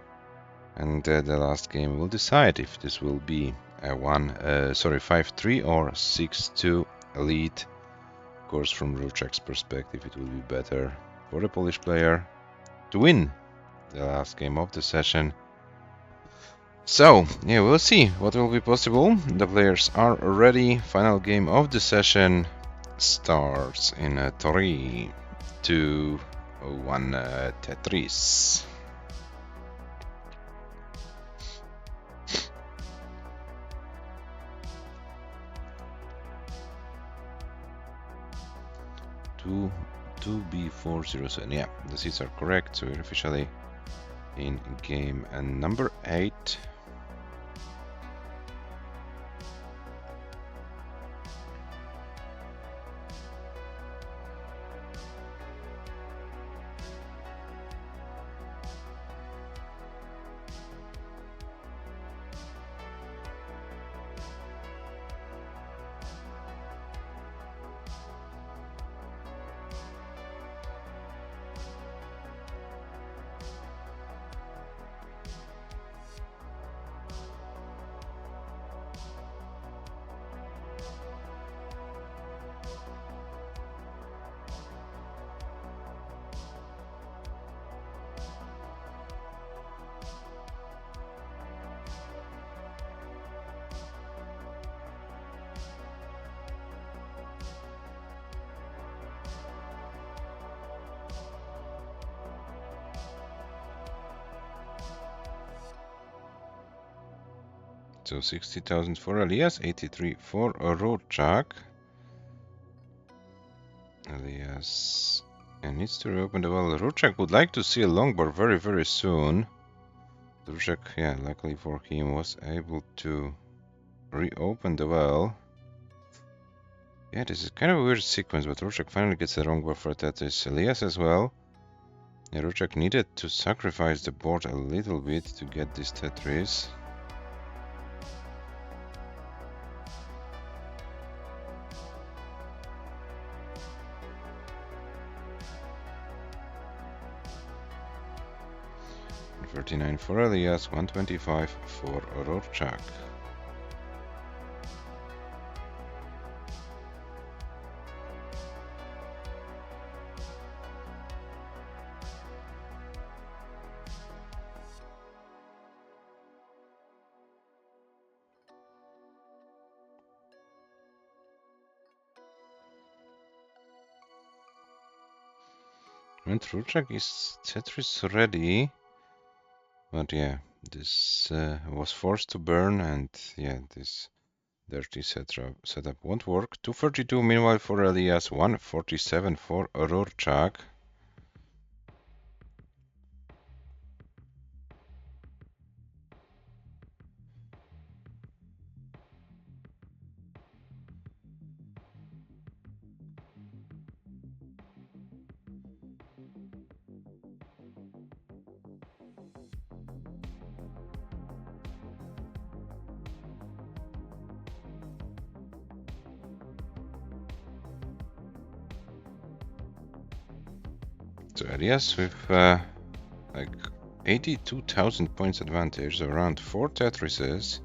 and the last game will decide if this will be a 5-3 or 6-2 lead. Of course, from RURCZAK's perspective, it will be better for the Polish player to win the last game of the session. So, yeah, we'll see what will be possible. The players are ready. Final game of the session starts in 3, 2, 1, Tetris. Two. 2B407. Yeah, the seats are correct, so we're officially in game number 8. So 60,000 for Elias, 83 for RURCZAK. Elias needs to reopen the well. RURCZAK would like to see a long bar very soon. RURCZAK, yeah, luckily for him, was able to reopen the well. Yeah, this is kind of a weird sequence, but RURCZAK finally gets a long bar for Tetris. Elias as well. Yeah, RURCZAK needed to sacrifice the board a little bit to get this Tetris. $39 for Elias, 125 for RURCZAK. And RURCZAK is Tetris ready. But yeah, this was forced to burn, and yeah, this dirty setup won't work. 232 meanwhile for Elias, 147 for RURCZAK. So Elias with like 82,000 points advantage, so around 4 Tetrises.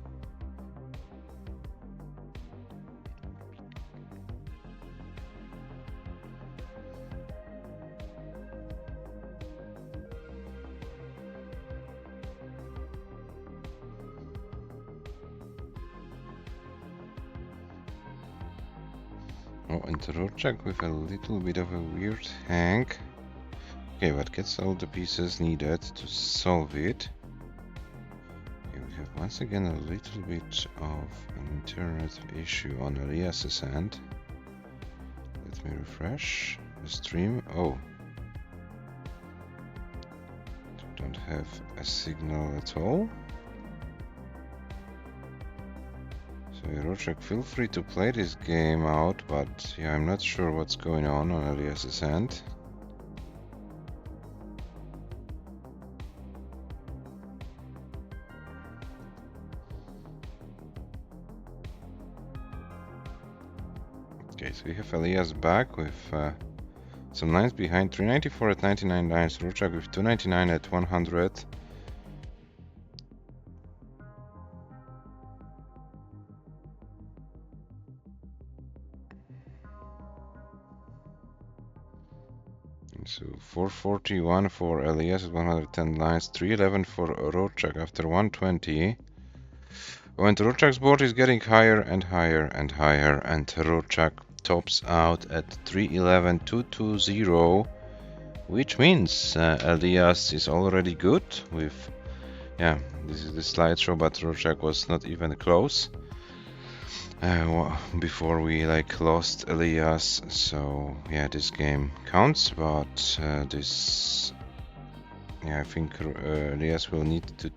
Oh, and RURCZAK with a little bit of a weird hang. Okay, but gets all the pieces needed to solve it. Okay, we have once again a little bit of an internet issue on ELIAS's end. Let me refresh the stream. Oh, don't have a signal at all. So RURCZAK, feel free to play this game out, but yeah, I'm not sure what's going on ELIAS's end. Okay, so we have ELIAS back with some lines behind, 394 at 99 lines, RURCZAK with 299 at 100. So 441 for ELIAS at 110 lines, 311 for RURCZAK after 120. And RURCZAK's board is getting higher and higher and higher, and RURCZAK tops out at 311 220, which means ELIAS is already good with, yeah, this is the slideshow, but RURCZAK was not even close before we lost ELIAS. So yeah, this game counts, but this, yeah, I think ELIAS will need to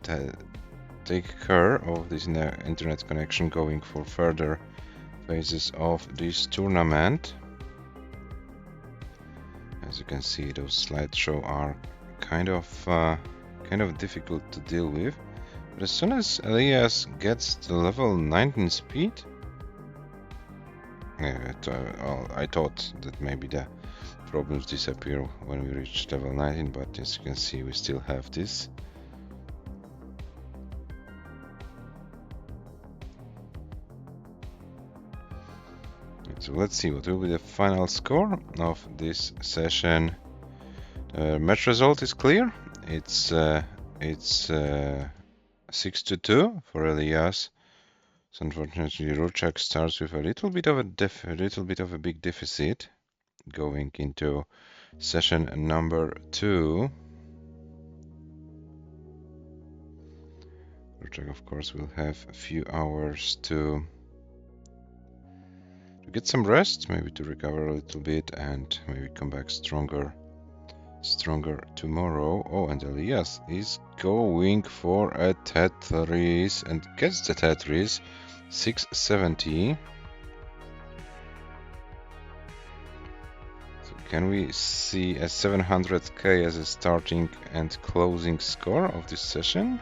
take care of this internet connection going for further phases of this tournament. As you can see, those slideshow are kind of difficult to deal with. But as soon as ELIAS gets to level 19 speed, yeah, I thought that maybe the problems disappear when we reach level 19, but as you can see, we still have this. So let's see what will be the final score of this session. Match result is clear. It's 6-2 for ELIAS. So unfortunately, RURCZAK starts with a little bit of a big deficit going into session number 2. RURCZAK, of course, will have a few hours to get some rest, maybe to recover a little bit, and maybe come back stronger tomorrow. Oh, and ELIAS is going for a Tetris and gets the Tetris. 670. So can we see a 700k as a starting and closing score of this session?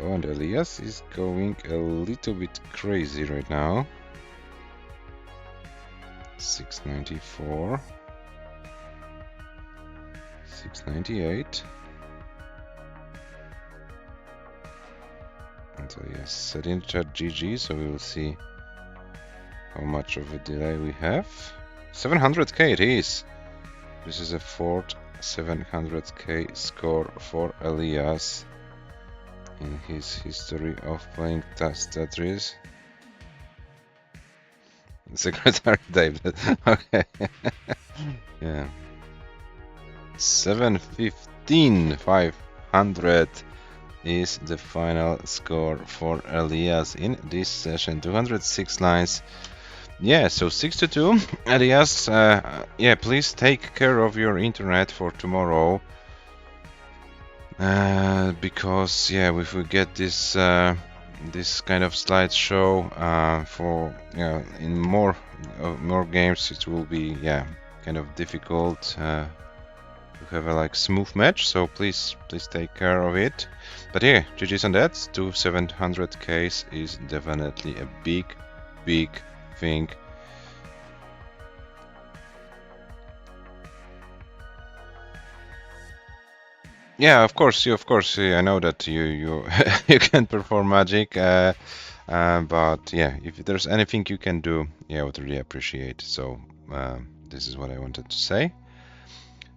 Oh, and ELIAS is going a little bit crazy right now. 694. 698. So yes, set in chat GG, so we will see how much of a delay we have. 700k it is. This is a fourth 700k score for ELIAS in his history of playing Tetris. Secretary David. Okay. Yeah. 715 500 is the final score for ELIAS in this session. 206 lines. Yeah, so 6-2. ELIAS, yeah, please take care of your internet for tomorrow. Because yeah, if we get this this kind of slideshow for in more games, it will be kind of difficult to have a smooth match. So please take care of it. But yeah, GG's on that. 700k is definitely a big thing. Yeah, of course. I know that you you can perform magic, but yeah, if there's anything you can do, yeah, I would really appreciate. So this is what I wanted to say.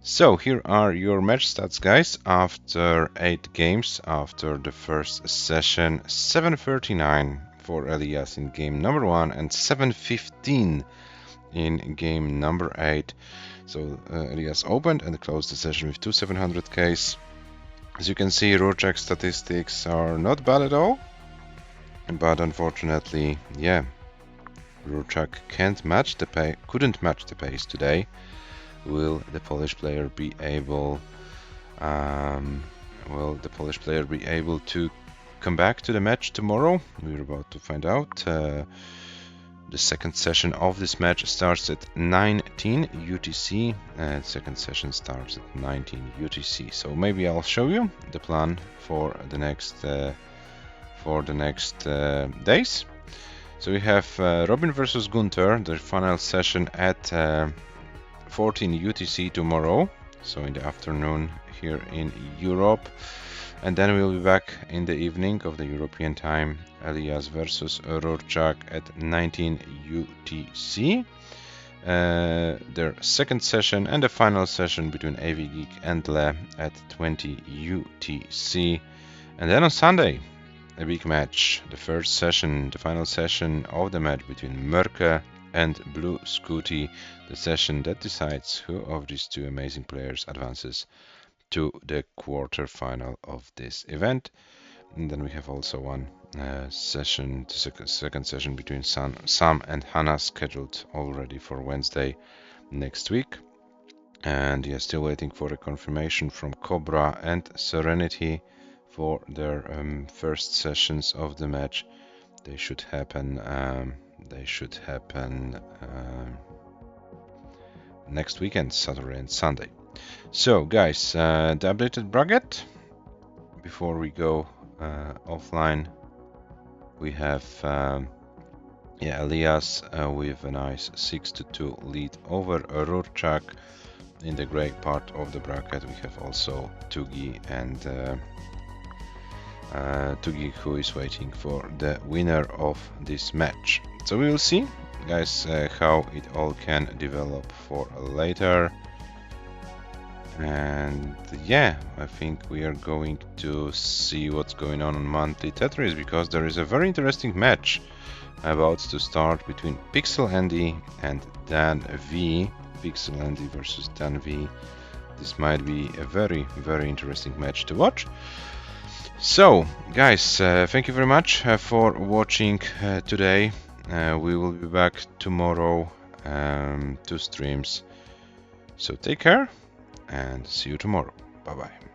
So here are your match stats, guys. After 8 games, after the first session, 739 for Elias in game number 1 and 7:15 in game number 8. So Elias opened and closed the session with 2 700Ks. As you can see, RURCZAK statistics are not bad at all, but unfortunately, yeah, RURCZAK couldn't match the pace today. Will the Polish player be able? Will the Polish player be able to come back to the match tomorrow? We're about to find out. The second session of this match starts at 19 UTC, and second session starts at 19 UTC. So maybe I'll show you the plan for the next days. So we have Robin versus Gunther, the final session at 14 UTC tomorrow, so in the afternoon here in Europe. And then we'll be back in the evening of the European time, Elias versus RURCZAK at 19 UTC. Their second session and the final session between AVGeek and Le at 20 UTC. And then on Sunday, a big match. The first session, the final session of the match between Mörke and Blue Scooty, the session that decides who of these two amazing players advances to the quarter-final of this event. And then we have also one session, the second session between Sam and Hannah, scheduled already for Wednesday next week. And yeah, still waiting for a confirmation from Cobra and Serenity for their first sessions of the match. They should happen. Next weekend, Saturday and Sunday. So guys, the updated bracket before we go offline. We have Elias with a nice 6-2 lead over RURCZAK. In the gray part of the bracket we have also Tugi and Tugi, who is waiting for the winner of this match. So we will see, guys, how it all can develop for later. And yeah, I think we are going to see what's going on monthly Tetris, because there is a very interesting match about to start between Pixel Andy and Dan V. Pixel Andy versus Dan V. This might be a very, very interesting match to watch. So guys, thank you very much for watching today. We will be back tomorrow, 2 streams. So take care and see you tomorrow. Bye bye.